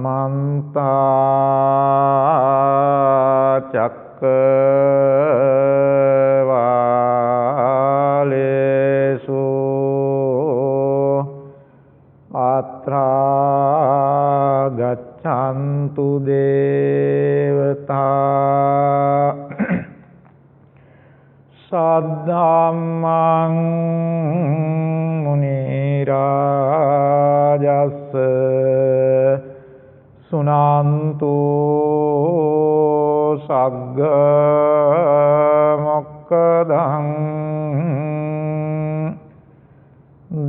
සමන්ත චක්කවාලේසු අත්‍රා ගච්ඡන්තු දේවතා සද්ධම්මං මුනි රාජස්ස සුනන්තු සග්ග මොක්ඛදං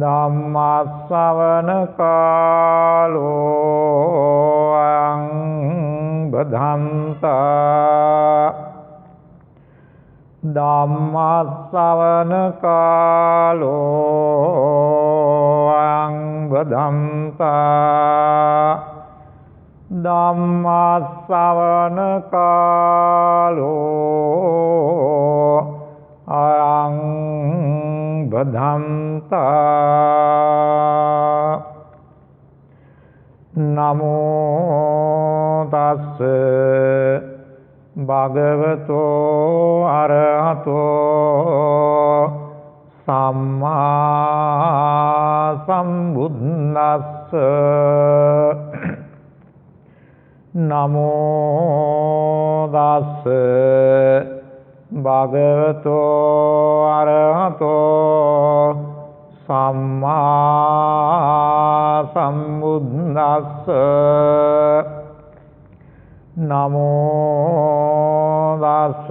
ධම්ම ශ්‍රවණ කාලෝ අයං බදන්තා ධම්ම ශ්‍රවණ කාලෝ අයං බදන්තා ධම්ම ශ්‍රවණ කාලෝ අයං බදන්තා නමෝ තස්ස භගවතෝ අරහතෝ සම්මා සම්බුද්දස්ස නමෝ තස්ස භගවතෝ අරහතෝ සම්මා සම්බුද්දස්ස නමෝ තස්ස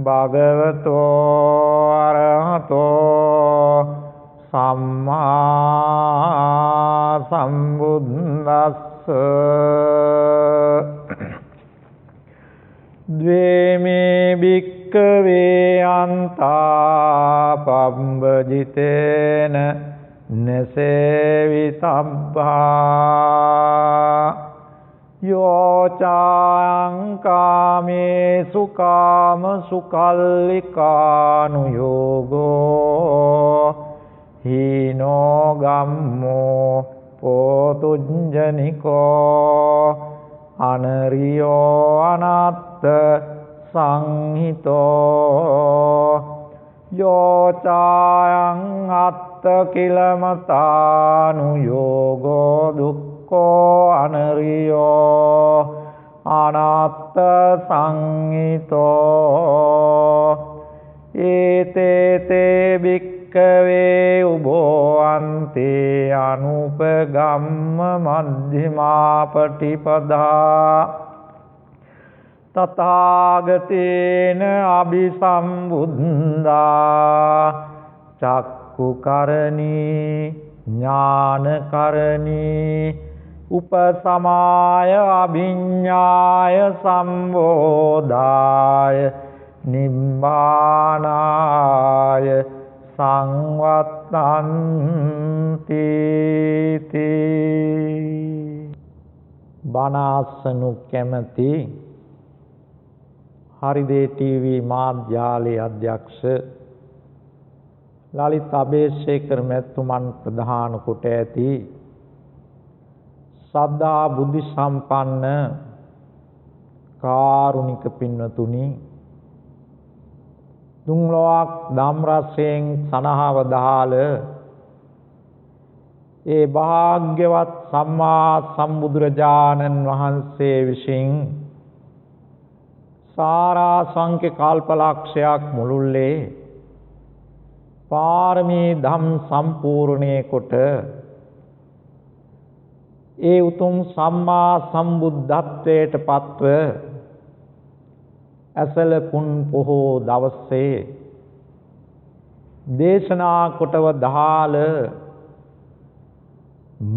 භගවතෝ අරහතෝ සම්මා සම්බුද්දස්ස ද්වේමේ භික්ඛවේ අන්තා පබ්බජිතේන නසේවිතබ්බා යෝචාං කාමේසු කාම සුකල්ලිකානුයෝගෝ හීනෝ ගම්මෝ පෝතුඤ්ජනිකෝ අනරියෝ අනත්ත සංහිතෝ යෝචායං අත්ත කිලමතානුයෝගෝ දුක්ඛෝ අනරියෝ අනත්ත සංහිතෝ ඒතේතේ භික්ඛවේ උභෝ අන්තේ අනුපගම්ම මධ්‍යමා පටිපදා තථාගතේන අභිසම්බුද්ධා චක්කුකරණී ඥානකරණී උපසමාය අභිඤ්ඤාය සම්බෝධාය නිබ්බානාය සංවත්තන්ති බණාසනු කැමැති හරිදේ ටීවී මාධ්‍යාලයේ අධ්‍යක්ෂ ලලිත් අබේසේකර මැතිතුමන් ප්‍රධාන කොට ඇති සද්ධා බුද්ධ සම්පන්න කාරුණික පින්වතුනි දුම්ලොවක් ධම් රසයෙන් සනහව දහාල ඒ භාග්‍යවත් සම්මා සම්බුදුරජාණන් වහන්සේ විසින් සාරා සංඛ්‍ය කල්පලක්ෂයක් මුළුල්ලේ පාරමී ධම් සම්පූර්ණේ කොට ඒ උතුම් සම්මා සම්බුද්ධත්වයට පත්ව ඇසළ පුන් පොහෝ දවසේ දේශනා කොටව දහාල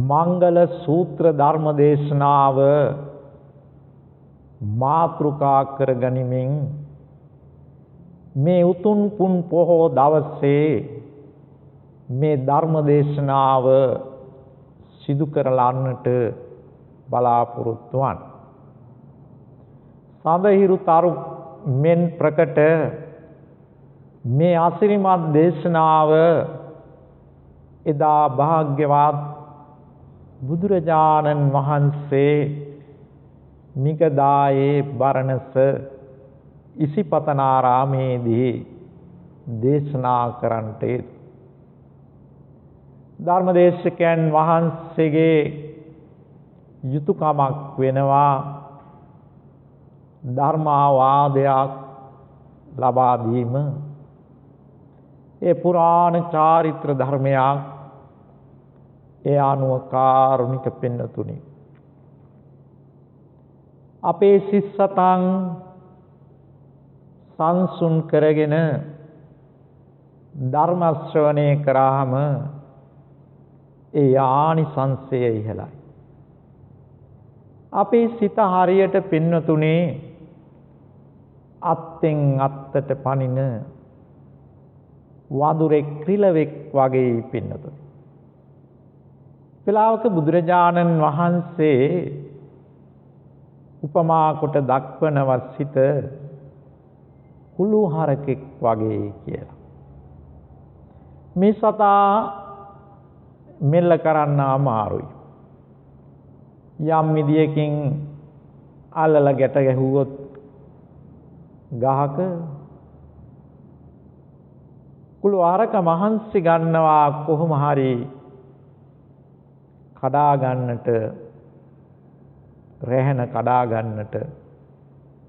මංගල සූත්‍ර ධර්ම දේශනාව මාතෘකා කර ගනිමින් මේ උතුම් පුන් පොහෝ දවසේ මේ ධර්ම දේශනාව සිදු කරලන්නට බලාපොරොත්තු වන සඳහිරු තරු මෙන් ප්‍රකට මේ අසිරිමත් දේශනාව එදා භාග්‍යවත් බුදුරජාණන් වහන්සේ මිගදායේ බරණස ඉසිපතනාරාමේදී දේශනා කරන්නට ධර්මදේශකයන් වහන්සේගේ යුතුයකමක් වෙනවා ධර්මාවාදයක් ලබා දීම. ඒ පුරාණ චාරිත්‍ර ධර්මයක්. ඒ අනුව කාරුණික පින්නතුනි අපේ සිස්සතන් සංසුන් කරගෙන ධර්ම ශ්‍රවණය කරාම ඒ ආනිසංසය ඉහළයි. අපේ සිත හරියට පින්නතුනේ අත්ෙන් අත්තට පනින වඳුරෙක් ක්‍රිලවෙක් වගේ පින්නතුනි. වෙලාවක බුදුරජාණන් වහන්සේ උපමා කොට දක්වනවා සිත කුළු හරකෙක් වගේ කියලා. මේ සතා මෙල්ල කරන්න අමාරුයි. යම් විදියකින් අල්ලලා ගැට ගැහුවොත් ගහක කුළු හරක මහන්සි ගන්නවා කොහොම හරි කඩා ගන්නට රැහෙන කඩා ගන්නට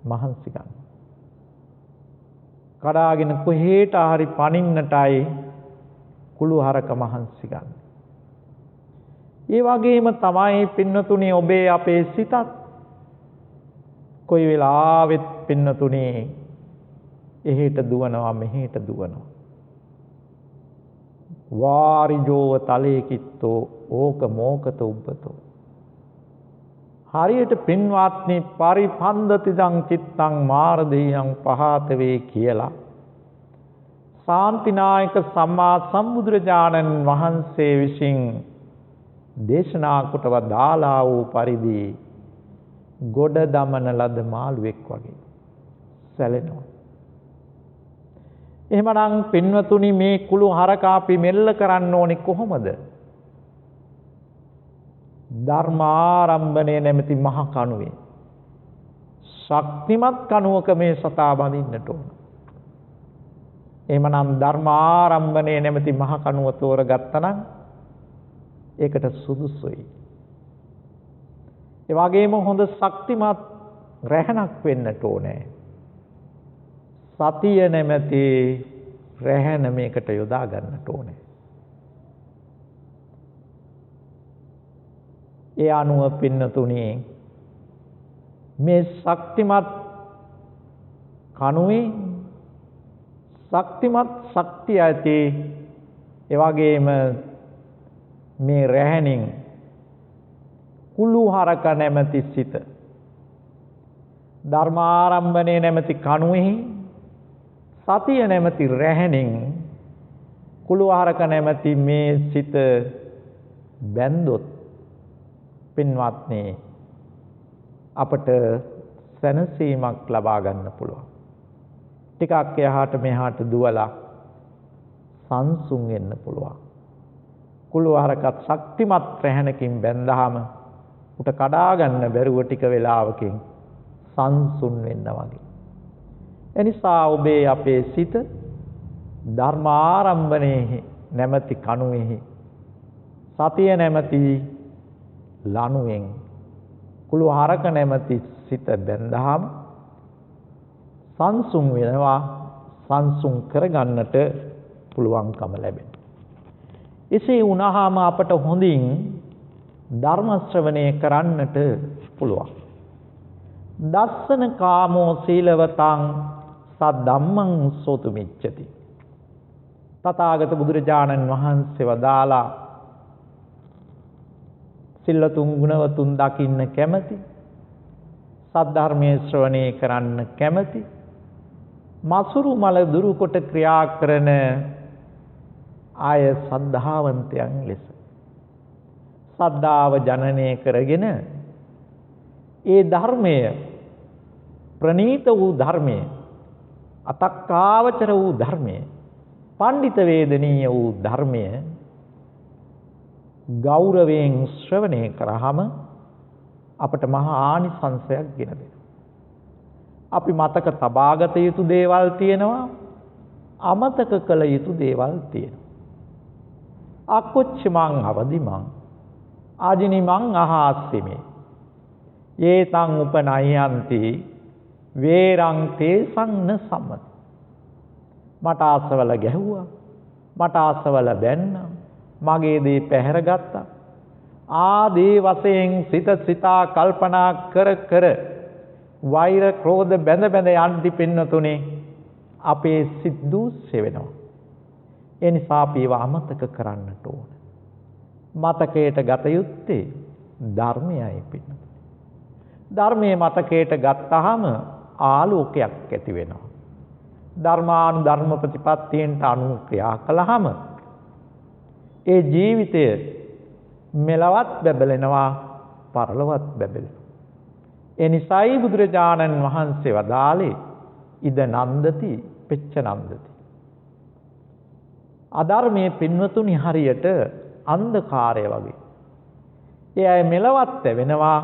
මහන්සි ගන්න. කඩාගෙන කොහෙට හරි පනින්නටයි කුළු හරක මහන්සි ගන්න. ඒ වගේම තමයි පින්නතුණි ඔබේ අපේ සිතත් කොයි වෙලාවෙත් පින්නතුණි එහෙට දුවනවා මෙහෙට දුවනවා. වාරිජෝව තලේ කිත්තෝ ඕක මෝකත උබ්බතෝ. හරියට පින්වත්නි පරිපන්දතිදං චිත්තං මාරදේයං පහත වේ කියලා ශාන්තිනායක සම්මා සම්බුදුරජාණන් වහන්සේ විසින් දේශනා කොට වදාලා වූ පරිදි ගොඩ දමන ලද මාළුවෙක් වගේ සැලෙනවා. එහෙමනම් පින්වතුනි මේ කුළු හරකා අපි මෙල්ල කරන්න ඕනේ කොහොමද? ධර්මාරම්භණය නැමැති මහ කණුවේ ශක්තිමත් කණුවක මේ සතා බඳින්නට ඕන. එහෙමනම් ධර්මාරම්භණය නැමැති මහ කණුව තෝරගත්තා නම් ඒකට සුදුසුයි. ඒ වගේම හොඳ ශක්තිමත් රැහනක් වෙන්නට ඕනේ. සතිය නැමැති රැහන මේකට යොදා ගන්නට ඕනේ. ඒ අනුව පින්නතුණි මේ ශක්තිමත් කණුවේ ශක්තිමත් ශක්තිය ඇති ඒ වගේම මේ රැහනින් කුළු හරක නැමැති සිත ධර්මාරම්භණය නැමැති කණුවේ සතිය නැමැති රැහනින් කුළු හරක නැමැති මේ සිත බැන්දොත් පින්වත්නි අපට සැනසීමක් ලබා ගන්න පුළුවන්. ටිකක් එහාට මෙහාට දුවලා සංසුන් වෙන්න පුළුවන්. කුළු හරකත් ශක්තිමත් රැහනකින් බැඳහම උට කඩා ගන්න බැරුව ටික වෙලාවකින් සංසුන් වෙන්න වගේ. එනිසා ඔබේ අපේ සිත ධර්මාරම්භණයේ නැමැති කණුවේ සතිය නැමැති ලණුවෙන් කුළු හරක නැමැති සිත බැඳහම සංසුන් වෙනවා. සංසුන් කරගන්නට පුළුවන්කම ලැබෙනවා. එසේ වුණාම අපට හොඳින් ධර්ම ශ්‍රවණය කරන්නට පුළුවන්. දස්සන කාමෝ සීලවතං සද්ධම්මං සෝතුමිච්ඡති. තථාගත බුදුරජාණන් වහන්සේ වදාලා සිල්වතුන් ගුණවතුන් දකින්න කැමැති, සද්ධර්මයේ ශ්‍රවණය කරන්න කැමැති, මසුරු මල දුරු කොට ක්‍රියා කරන ආය සද්ධාවන්තයන් ලෙස සද්ධාව ජනනය කරගෙන ඒ ධර්මය ප්‍රණීත වූ ධර්මය අතක්කාවචර වූ ධර්මය පණ්ඩිත වේදනීය වූ ධර්මය ගෞරවයෙන් ශ්‍රවණය කරාම අපට මහා ආනිසංසයක් ගෙන දෙනවා. අපි මතක තබාගත යුතු දේවල් තියෙනවා, අමතක කළ යුතු දේවල් තියෙනවා. අකොච්චමං අවදිමං ආජිනිමං අහාස්සිමේ යේතං උපනයන්ති වේරං තේසං න සම්මත. මට ආසවල ගැහුවා, මට ආසවල බැන්නා, මගේ දේ පැහැරගත්තා ආදී වශයෙන් සිතා කල්පනා කර කර වෛර ක්‍රෝධ බැඳ බැඳ යන්ති පින්නතුනේ අපේ සිත් දූෂ්‍ය වෙනවා. ඒ නිසා අපි ඒවා අමතක කරන්නට ඕන. මතකයට ගත යුත්තේ ධර්මයයි පින්නතුනේ. ධර්මයේ මතකයට ගත්තාම ආලෝකයක් ඇති වෙනවා. ධර්මානුධර්ම ප්‍රතිපත්තියට අනුව ක්‍රියා කළාම ඒ ජීවිතය මෙලවත් බැබලෙනවා, පරලොවත් බැබලෙනවා. ඒ නිසායි බුදුරජාණන් වහන්සේ වදාළේ ඉද නන්දති පෙච්ච නන්දති. අධර්මයේ පින්වතුනි හරියට අන්ධකාරය වගේ. ඒ අය මෙලවත් වෙනවා,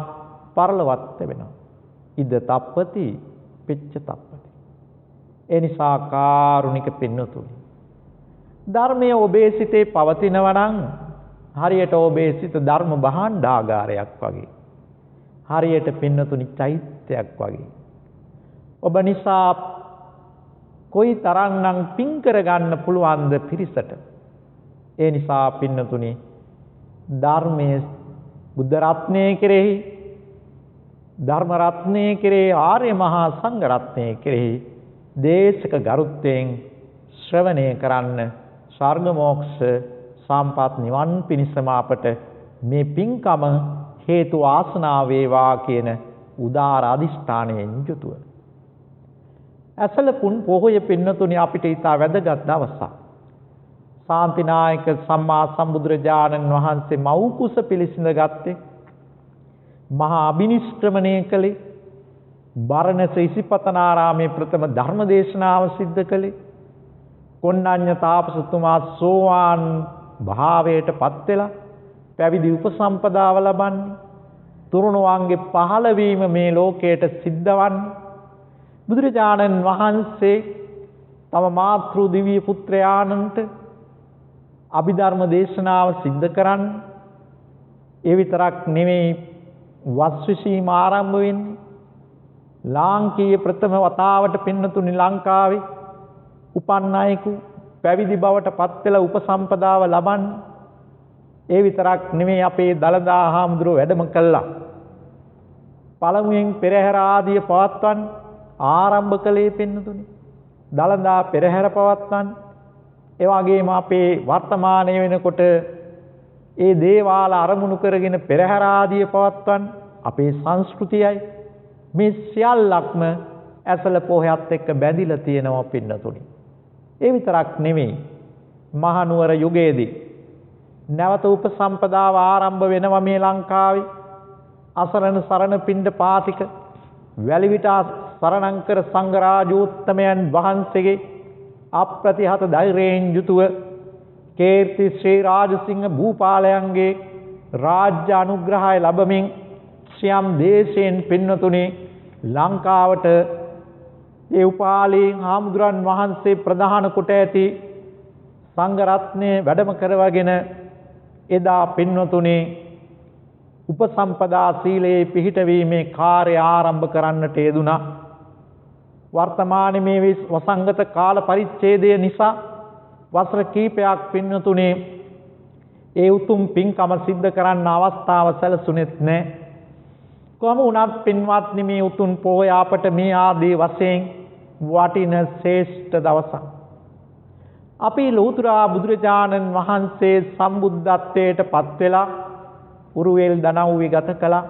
පරලොවත් වෙනවා. ඉද තප්පති පෙච්ච තප්පති. ඒ නිසා කාරුණික පින්වතුනි ධර්මයේ ඔබේ සිතේ පවතිනවා නම් හරියට ඔබේ සිත ධර්ම භාණ්ඩාගාරයක් වගේ. හරියට පින්නතුනි චෛත්‍යයක් වගේ. ඔබ නිසා කොයි තරම්නම් පින් කරගන්න පුළුවන්ද පිරිසට. ඒ නිසා පින්නතුනි ධර්මයේ බුද්ධ රත්නයේ කෙරෙහි, ධර්ම රත්නයේ කෙරෙහි, ආර්ය මහා සංඝ රත්නයේ කෙරෙහි දේශක ගරුත්වයෙන් ශ්‍රවණය කරන්න ස්වර්ග මොක්ෂ සම්පත් නිවන් පිණිසම අපට මේ පින්කම හේතු ආසනාව වේවා කියන උදාර අදිෂ්ඨානයෙන් යුතුව ඇසලපුන් පොහොය පින්නතුනි අපිට ඉතා වැදගත් දවසක්. ශාන්තිනායක සම්මා සම්බුදුරජාණන් වහන්සේ මව් කුස පිළිසිඳ ගත්තේ, මහා අභිනිෂ්ක්‍රමණය කළේ, බරණැස ඉසිපතනාරාමේ ප්‍රථම ධර්ම දේශනාව සිද්ධ කළේ, කොණ්ඩඤ්ඤ තාපසතුමා සෝවාන් භාවයට පත් වෙලා පැවිදි උපසම්පදාව ලබන්නේ, තුරුණුවන්ගේ පහළවීම මේ ලෝකයට සිද්ධවන්නේ, බුදුරජාණන් වහන්සේ තම මාතෘ දිව්‍ය පුත්‍රයාණන්ට අභිධර්ම දේශනාව සිද්ධ කරන්නේ. ඒ විතරක් නෙමෙයි, වස්විසීම ආරම්භ වෙන්නේ ලාංකීය ප්‍රථම වතාවට පින්නතුනි ලංකාවේ උපන් අයෙකු පැවිදි බවට පත් වෙලා උපසම්පදාව ලබන්නේ. ඒ විතරක් නෙමෙයි, අපේ දළදා හාමුදුරුවෝ වැඩම කළා. පළමුවෙන් පෙරහැර ආදිය පවත්වන්න ආරම්භ කළේ පින්නතුනි දළදා පෙරහැර පවත්වන්න. ඒ වගේම අපේ වර්තමානයේ වෙනකොට ඒ දේවාල අරමුණු කරගෙන පෙරහැර ආදිය පවත්වන්න අපේ සංස්කෘතියයි. මේ සියල්ලක්ම ඇසල පොහොයත් එක්ක බැඳිලා තියෙනවා පින්නතුනි. ඒ විතරක් නෙමෙයි, මහනුවර යුගයේදී නැවත උපසම්පදාව ආරම්භ වෙනවා මේ ලංකාවේ. අසරණ සරණ පිණ්ඩ පාතික වැලිවිට සරණංකර සංඝරාජෝත්තමයන් වහන්සේගේ අප්‍රතිහත ධෛර්යයෙන් යුතුව කීර්ති ශ්‍රී රාජසිංහ භූපාලයන්ගේ රාජ්‍ය අනුග්‍රහය ලැබමින් සියම් දේශයෙන් පින්නතුනි ලංකාවට ඒ උපාලී හාමුදුරන් වහන්සේ ප්‍රධාන කොට ඇති සංඝ රත්නය වැඩම කරවගෙන එදා පින්නතුනි උපසම්පදා සීලයේ පිහිටවීමේ කාර්ය ආරම්භ කරන්නට යෙදුණා. වර්තමානයේ මේ වසංගත කාල පරිච්ඡේදය නිසා වසර කීපයක් පින්නතුනි ඒ උතුම් පින්කම සිද්ධ කරන්න අවස්ථාව සැලසුණෙත් නැහැ. කොහොම වුණත් පින්වත්නි මේ උතුම් පොහොය අපට මේ ආදී වශයෙන් වටින ශ්‍රේෂ්ඨ දවසක්. අපි ලෝතුරා බුදුරජාණන් වහන්සේ සම්බුද්ධත්වයට පත් වෙලා උරුවෙල් දනව්වේ ගත කළා,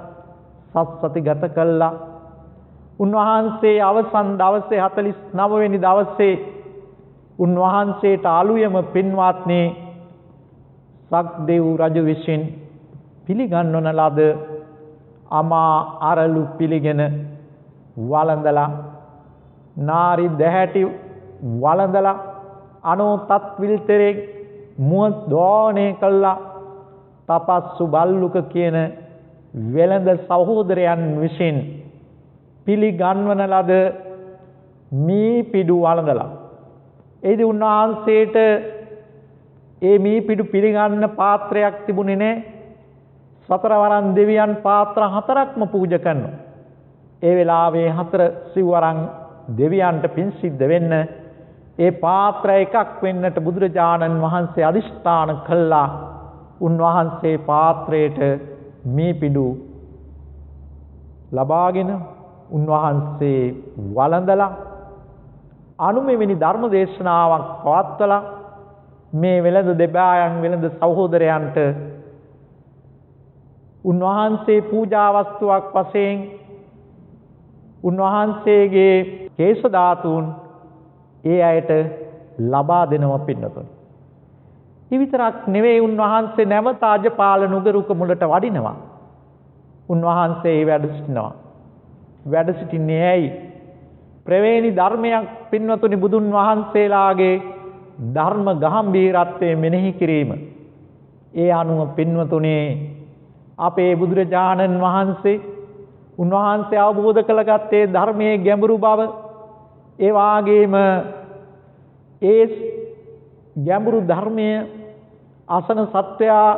සත්සති ගත කළා. උන්වහන්සේ අවසන් දවසේ 49 වෙනි දවසේ උන්වහන්සේට ආලුයම පින්වත්නි සක්දෙව් රජු විසින් පිළිගන්වන ලද අමා අරලු පිළිගෙන වළඳලා, නාරි දැහැටි වළඳලා, අනෝ තත් විල්තරේ මුව දෝණය කළා. තපස්සු බල්ලුක කියන වෙළඳ සහෝදරයන් විසින් පිළිගන්වන ලද මී පිඩු වළඳලා එයිදී උන්වහන්සේට ඒ මී පිඩු පිළිගන්න පාත්‍රයක් තිබුණේ නැහැ. සතරවරන් දෙවියන් පාත්‍ර 4ක්ම පූජා කරනවා. ඒ වෙලාවේ 4 සිව්වරන් දෙවියන්ට පින් සිද්ධ වෙන්න ඒ පාත්‍ර එකක් වෙන්නට බුදුරජාණන් වහන්සේ අදිෂ්ඨාන කළා. උන්වහන්සේ පාත්‍රයට මේ පිඩු ලබාගෙන උන්වහන්සේ වළඳලා අනුමෙවෙනි ධර්ම දේශනාවක් පවත්වලා මේ වෙළඳ දෙපායන් වෙළඳ සහෝදරයන්ට උන්වහන්සේ පූජා වස්තුවක් වශයෙන් උන්වහන්සේගේ කේශ ධාතුන් ඒ අයට ලබා දෙනවා පින්නතුනි. ඒ විතරක් නෙවෙයි උන්වහන්සේ නැවත අජපාල නුගරුක මුලට වඩිනවා. උන්වහන්සේ වැඩ සිටිනවා. වැඩ සිටින්නේ ඇයි? ප්‍රවේණි ධර්මයක් පින්වතුනි බුදුන් වහන්සේලාගේ ධර්ම ගාම්භීරත්වයේ මෙනෙහි කිරීම. ඒ අනුව පින්වතුනි අපේ බුදුරජාණන් වහන්සේ උන්වහන්සේ අවබෝධ කළගත්තේ ධර්මයේ ගැඹුරු බව. ඒ වාගේම ඒ ගැඹුරු ධර්මයේ අසන සත්වයා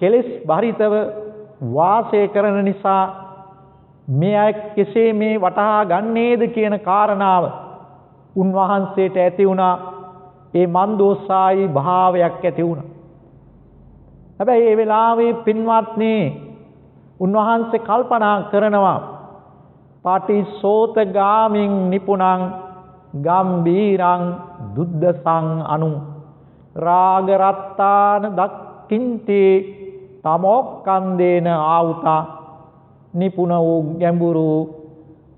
කෙලෙස් බරිතව වාසය කරන නිසා මේ අය කෙසේ මේ වටහා ගන්නේද කියන කාරණාව උන්වහන්සේට ඇති වුණා. ඒ මන්දෝසායි භාවයක් ඇති වුණා. හැබැයි ඒ වෙලාවේ පින්වත්නි උන්වහන්සේ කල්පනා කරනවා පාටිසෝතගාමින් නිපුණං ගම්බීරං දුද්දසං අනු රාග රත්තාන දක්ඛින්ති තමෝක්ඛන්දේන ආවුතා නිපුණ වූ ගැඹුරු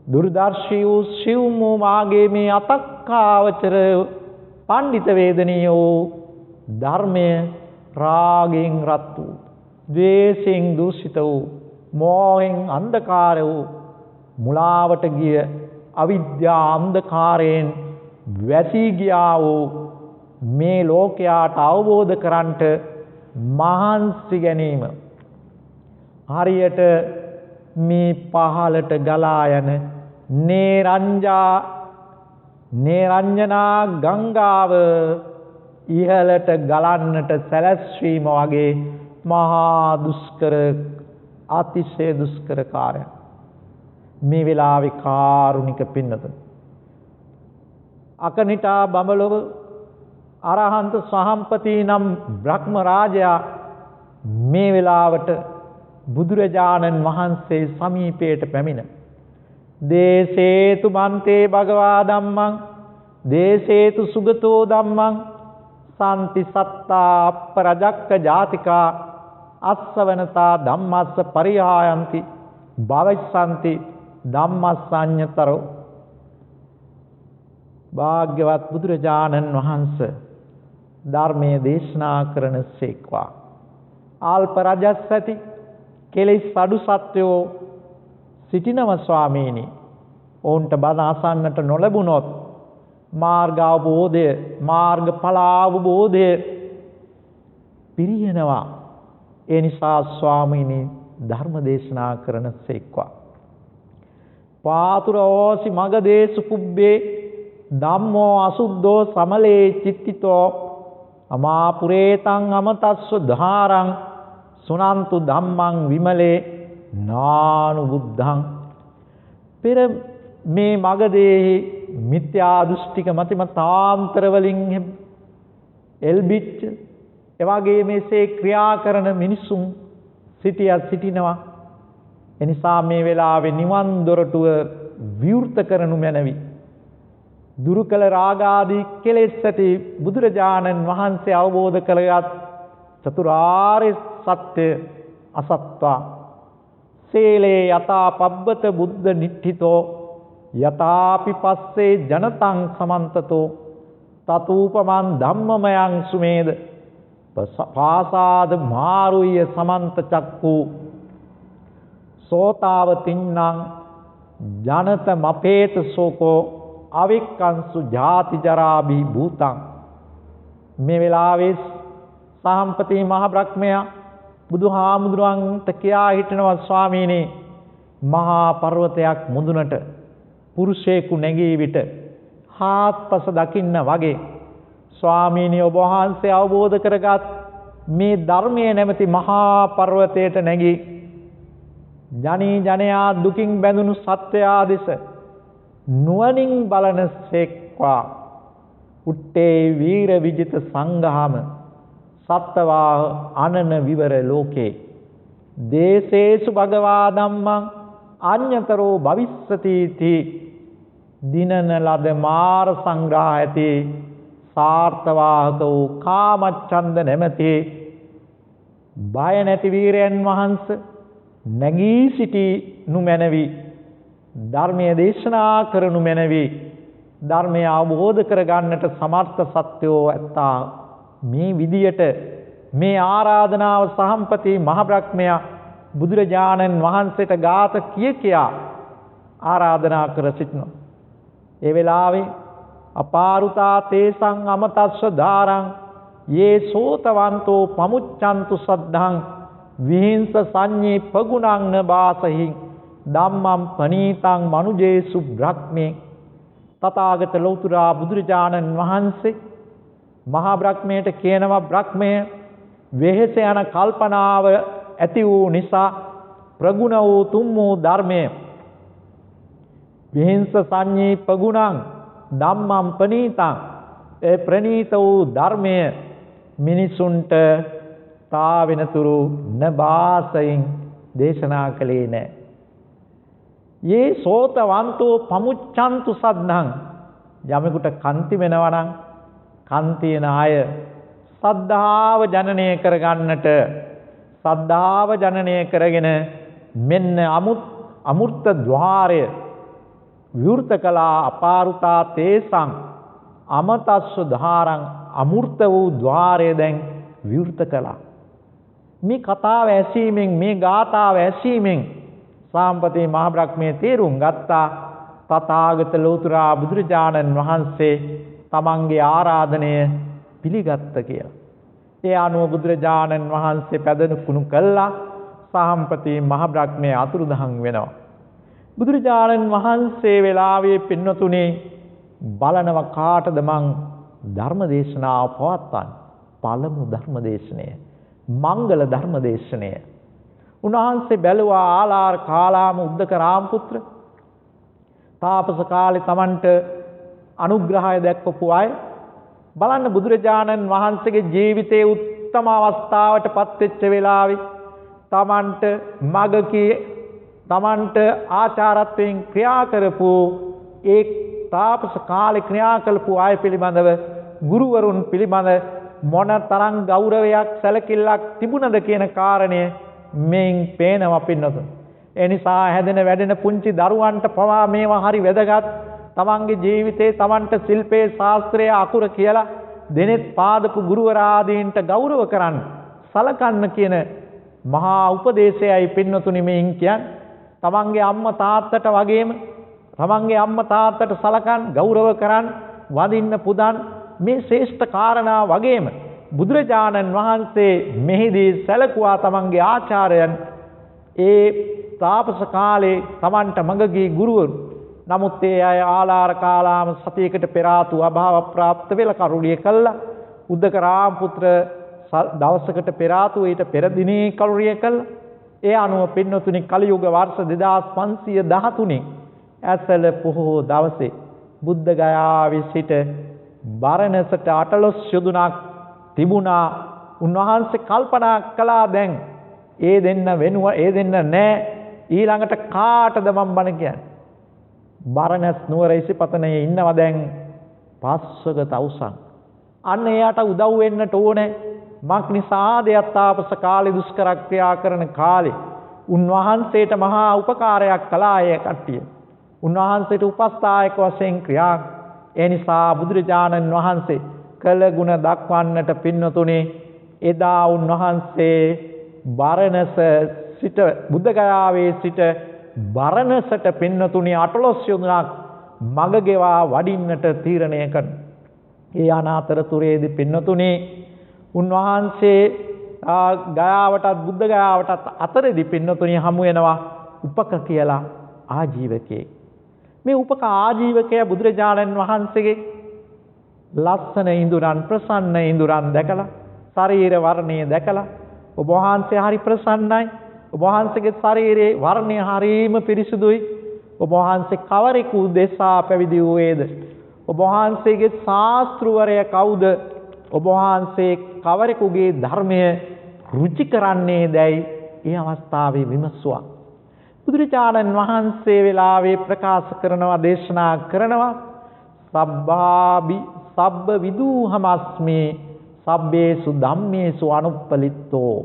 දුර්දර්ශී වූ සිව්මු මාගේ මේ අතක්කාවචර පණ්ඩිත වේදනියෝ ධර්මය රාගෙන් රත් වූ ද්වේෂෙන් දූෂිත වූ මෝහෙන් අන්ධකාර වූ මුලාවට ගිය අවිද්‍යා අන්ධකාරයෙන් වැසී ගියා වූ මේ ලෝකයාට අවබෝධ කරන්ට මහන්සි ගැනීම හරියට මේ පහළට ගලා යන නේරංජනා ගංගාව ඉහළට ගලන්නට සැලැස්වීම වගේ මහා දුෂ්කර අතිශය දුෂ්කර කාර්යයක්. මේ වෙලාවේ කාරුණික පින්නතුනි අකනිටා බඹලොව අරහන්ත සහම්පති නම් බ්‍රහ්ම රාජයා මේ වෙලාවට බුදුරජාණන් වහන්සේ සමීපයට පැමිණ දේසේතු මන්තේ භගවා ධම්මං දේසේතු සුගතෝ ධම්මං සම්ති සත්තා අපරජක්ක ජාතිකා අස්සවනතා ධම්මස්ස පරිහායන්ති භවස්සන්ති ධම්මස්සඤ්ඤතරෝ. භාග්‍යවත් බුදුරජාණන් වහන්සේ ධර්මයේ දේශනා කරන සේක්වා අල්ප රජස්සති කෙලෙස් අඩු සත්වෝ සිටිනව ස්වාමීනි. ඔවුන්ට බණ අසන්නට නොලැබුණොත් මාර්ග අවබෝධය මාර්ගඵල අවබෝධය පිරියනවා. ඒ නිසා ස්වාමීනි ධර්ම දේශනා කරන සේක්වා. පාතුර ඕසි මගදේසු පුබ්බේ ධම්මෝ අසුද්ධෝ සමලේ චිත්තිතෝ අමාපුරේතං අමතස්ව ධාරං සුනන්තු ධම්මං විමලේ නානු බුද්ධං. පෙර මේ මගදේහි මිත්‍යා දෘෂ්ටික මතිමතාන්තර වලින් එල්බිච්ච එවාගේ මේසේ ක්‍රියා කරන මිනිසුන් සිටිනවා. එනිසා මේ වෙලාවේ නිවන් දොරටුව විවෘත කරනු මැනවි. දුරු කළ රාගාදී කෙලෙස් ඇති බුදුරජාණන් වහන්සේ අවබෝධ කරගත් චතුරාර්ය සත්‍ය අසත්වා සීලේ යතා පබ්බත බුද්ධ නිට්ඨිතෝ යතාපි පස්සේ ජනතං සමන්තතෝ තතූපමන් ධම්මමයන් සුමේද පාසාද මාරුය සමන්ත චක්කු සෝතාවතින්නම් ජනත මපේත සෝකෝ අවික්කංසු ජාති ජරාභි භූතං. මේ වෙලාවේ සාම්පති මහ බ්‍රහ්මයා බුදුහාමුදුරන්ට කියා හිටිනවා ස්වාමීනි මහා පර්වතයක් මුදුනට පුරුෂයෙකු නැගී විට හාත්පස දකින්න වගේ ස්වාමීනි ඔබ වහන්සේ අවබෝධ කරගත් මේ ධර්මයේ නැමැති මහා පර්වතයට නැගී ජනී ජනයා දුකින් බැඳුණු සත්වයා දෙස නුවණින් බලනසේක්වා උත්තේ වීර විජිත සංඝාම සත්තවා අනන විවර ලෝකේ දේශේසු භගවා ධම්මං අඤ්ඤතරෝ භවිස්සති ති දිනන ලද මාර සංග්‍රහ ඇති සාර්ථවාහක වූ කාමච්ඡන්ද නැමැති බය නැති වීරයන් වහන්සේ නැගී සිටිනු මැනවි ධර්මයේ දේශනා කරනු මැනවි ධර්මය අවබෝධ කරගන්නට සමර්ථ සත්‍යෝ ඇත්තා මේ විදියට මේ ආරාධනාව සහම්පති මහ බ්‍රහ්මයා බුදුරජාණන් වහන්සේට ගාත කියා ආරාධනා කර සිටිනවා. ඒ වෙලාවේ අපාරුතා තේසං අමතස්ස ධාරං යේ සෝතවන්තෝ පමුච්ඡන්තු සද්ධං විහිංස සංඤේ පගුණං න ධම්මං පනීතං මනුජේසු බ්‍රහ්මේ තථාගත ලෞතර බුදුරජාණන් වහන්සේ මහා බ්‍රහ්මයට කියනවා බ්‍රහ්මය වෙහෙස යන කල්පනාව ඇති වූ නිසා ප්‍රගුණ වූ තුම් වූ ධර්මයේ විහිංස සංඤේ පගුණං ධම්මං පනීතං ඒ ප්‍රණීත වූ ධර්මය මිනිසුන්ට තා වෙනතුරු නබාසයින් දේශනා කළේ නැහැ. යේ සෝතවන්තෝ පමුච්ඡන්තු සද්ධං යමෙකුට කන්ති වෙනවා නම් කන් තියෙන අය සද්ධාව ජනනය කරගන්නට සද්ධාව ජනනය කරගෙන මෙන්න අමෘත ద్వාරය විවෘත කළා අපාරුතා තේසං අමතස්ස ධාරං අමෘත වූ ద్వාරය දැන් විවෘත කළා. මේ කතාව ඇසීමෙන් මේ ගාථාව ඇසීමෙන් සාම්පති මහ බ්‍රහ්මයේ තේරුම් ගත්තා තථාගත ලෝතර බුදුරජාණන් වහන්සේ තමන්ගේ ආරාධනය පිළිගත්ත කියලා. ඒ අනුව බුදුරජාණන් වහන්සේ පැදණුකුණු කළා සාම්පති මහ බ්‍රහ්මයේ අතුරුදහන් වෙනවා. බුදුරජාණන් වහන්සේ වෙලාවේ පින්නතුනේ බලනව කාටද මං ධර්ම දේශනාව පවත්වන්නේ? පළමු ධර්ම දේශනය මංගල ධර්ම දේශනය. උන්වහන්සේ බැලුවා ආලාර කාලාම උද්දක රාමපුත්‍ර තාපස කාලේ Tamanට අනුග්‍රහය දැක්වපු අය බලන්න බුදුරජාණන් වහන්සේගේ ජීවිතයේ උත්තම අවස්ථාවට පත් වෙච්ච වෙලාවේ Tamanට මගකී Tamanට ආචාරත්වයෙන් ක්‍රියා කරපු ඒ තාපස කාලේ ක්‍රියා කළපු අය පිළිබඳව ගුරුවරුන් පිළිබඳ මොන තරම් ගෞරවයක් සැලකිල්ලක් තිබුණද කියන කාරණය මෙයින් පේනවා පින්නතුන්. ඒ නිසා හැදෙන වැඩෙන පුංචි දරුවන්ට පවා මේවා හරි වැදගත්. තමන්ගේ ජීවිතේ තමන්ට ශිල්පේ ශාස්ත්‍රයේ අකුර කියලා දෙනෙත් පාදපු ගුරුවරාදීන්ට ගෞරව කරන්න සලකන්න කියන මහා උපදේශයයි පින්නතුනි මෙයින් කියන්නේ. තමන්ගේ අම්මා තාත්තට වගේම තමන්ගේ අම්මා තාත්තට සලකන් ගෞරව කරන් වඳින්න පුදන් මේ ශ්‍රේෂ්ඨ කාරණා වගේම බුදුරජාණන් වහන්සේ මෙහිදී සැලකුවා තමන්ගේ ආචාර්යයන් ඒ තාපස කාලේ තමන්ට මඟගී ගුරුවරු. නමුත් ඒ අය ආලාර කාලාම සතියකට පෙර ආතු අභාව ප්‍රාප්ත වෙලා කරුණිය කළා. උද්දක රාමපුත්‍ර දවසකට පෙර ආතු ඊට පෙර දිනේ කරුණිය කළා. ඒ අනුව පින්නතුනි කලියුග වර්ෂ 2513 ඇසළ පොහෝ දවසේ බුද්ධ ගයාවේ සිට බරණැසට 18 යොදුනක් තිබුණා. උන්වහන්සේ කල්පනා කළා දැන් ඒ දෙන්න වෙනුව ඒ දෙන්න නැහැ ඊළඟට කාටද මම බණ කියන්නේ? බරණැස් නුවර ඉසිපතනේ ඉන්නවා දැන් පස්වග තවුසන්. අන්න එයාට උදව් වෙන්නට ඕනේ. මක් නිසාද යත්තාපස කාලේ දුෂ්කර ක්‍රියා කරන කාලේ උන්වහන්සේට මහා උපකාරයක් කළා ඒ කට්ටිය. උන්වහන්සේට උපස්ථායක වශයෙන් ක්‍රියා. ඒ නිසා බුදුරජාණන් වහන්සේ කළ ගුණ දක්වන්නට පින්නතුනේ එදා උන්වහන්සේ බරණැස සිට බුද්ධගයාවේ සිට බරණැසට පින්නතුනි 18 යොදුනක් මග ගෙවා වඩින්නට තීරණය කරන. ඒ අනාතරතුරේදී පින්නතුනි උන්වහන්සේ ගයාවටත් බුද්ධ ගයාවටත් අතරදී පින්නතුණිය හමු වෙනවා උපක කියලා ආජීවකයෙක්. මේ උපක ආජීවකයා බුදුරජාණන් වහන්සේගේ ලස්සන ඉඳුරන් ප්‍රසන්න ඉඳුරන් දැකලා ශරීර වර්ණය දැකලා ඔබ වහන්සේ හරි ප්‍රසන්නයි. ඔබ වහන්සේගේ ශරීරයේ වර්ණය හරීම පිරිසුදුයි. ඔබ වහන්සේ කවරෙකු දෙසා පැවිදි වූයේද? ඔබ වහන්සේගේ ශාස්ත්‍රවරය කවුද? ඔබ වහන්සේ කවරෙකුගේ ධර්මය රුචි කරන්නේ දැයි ඒ අවස්ථාවේ විමසුවා. බුදුරජාණන් වහන්සේ වෙලාවේ ප්‍රකාශ කරනවා දේශනා කරනවා සබ්බ විදූහමස්මි සබ්බේසු ධම්මේසු අනුප්පලිත්තෝ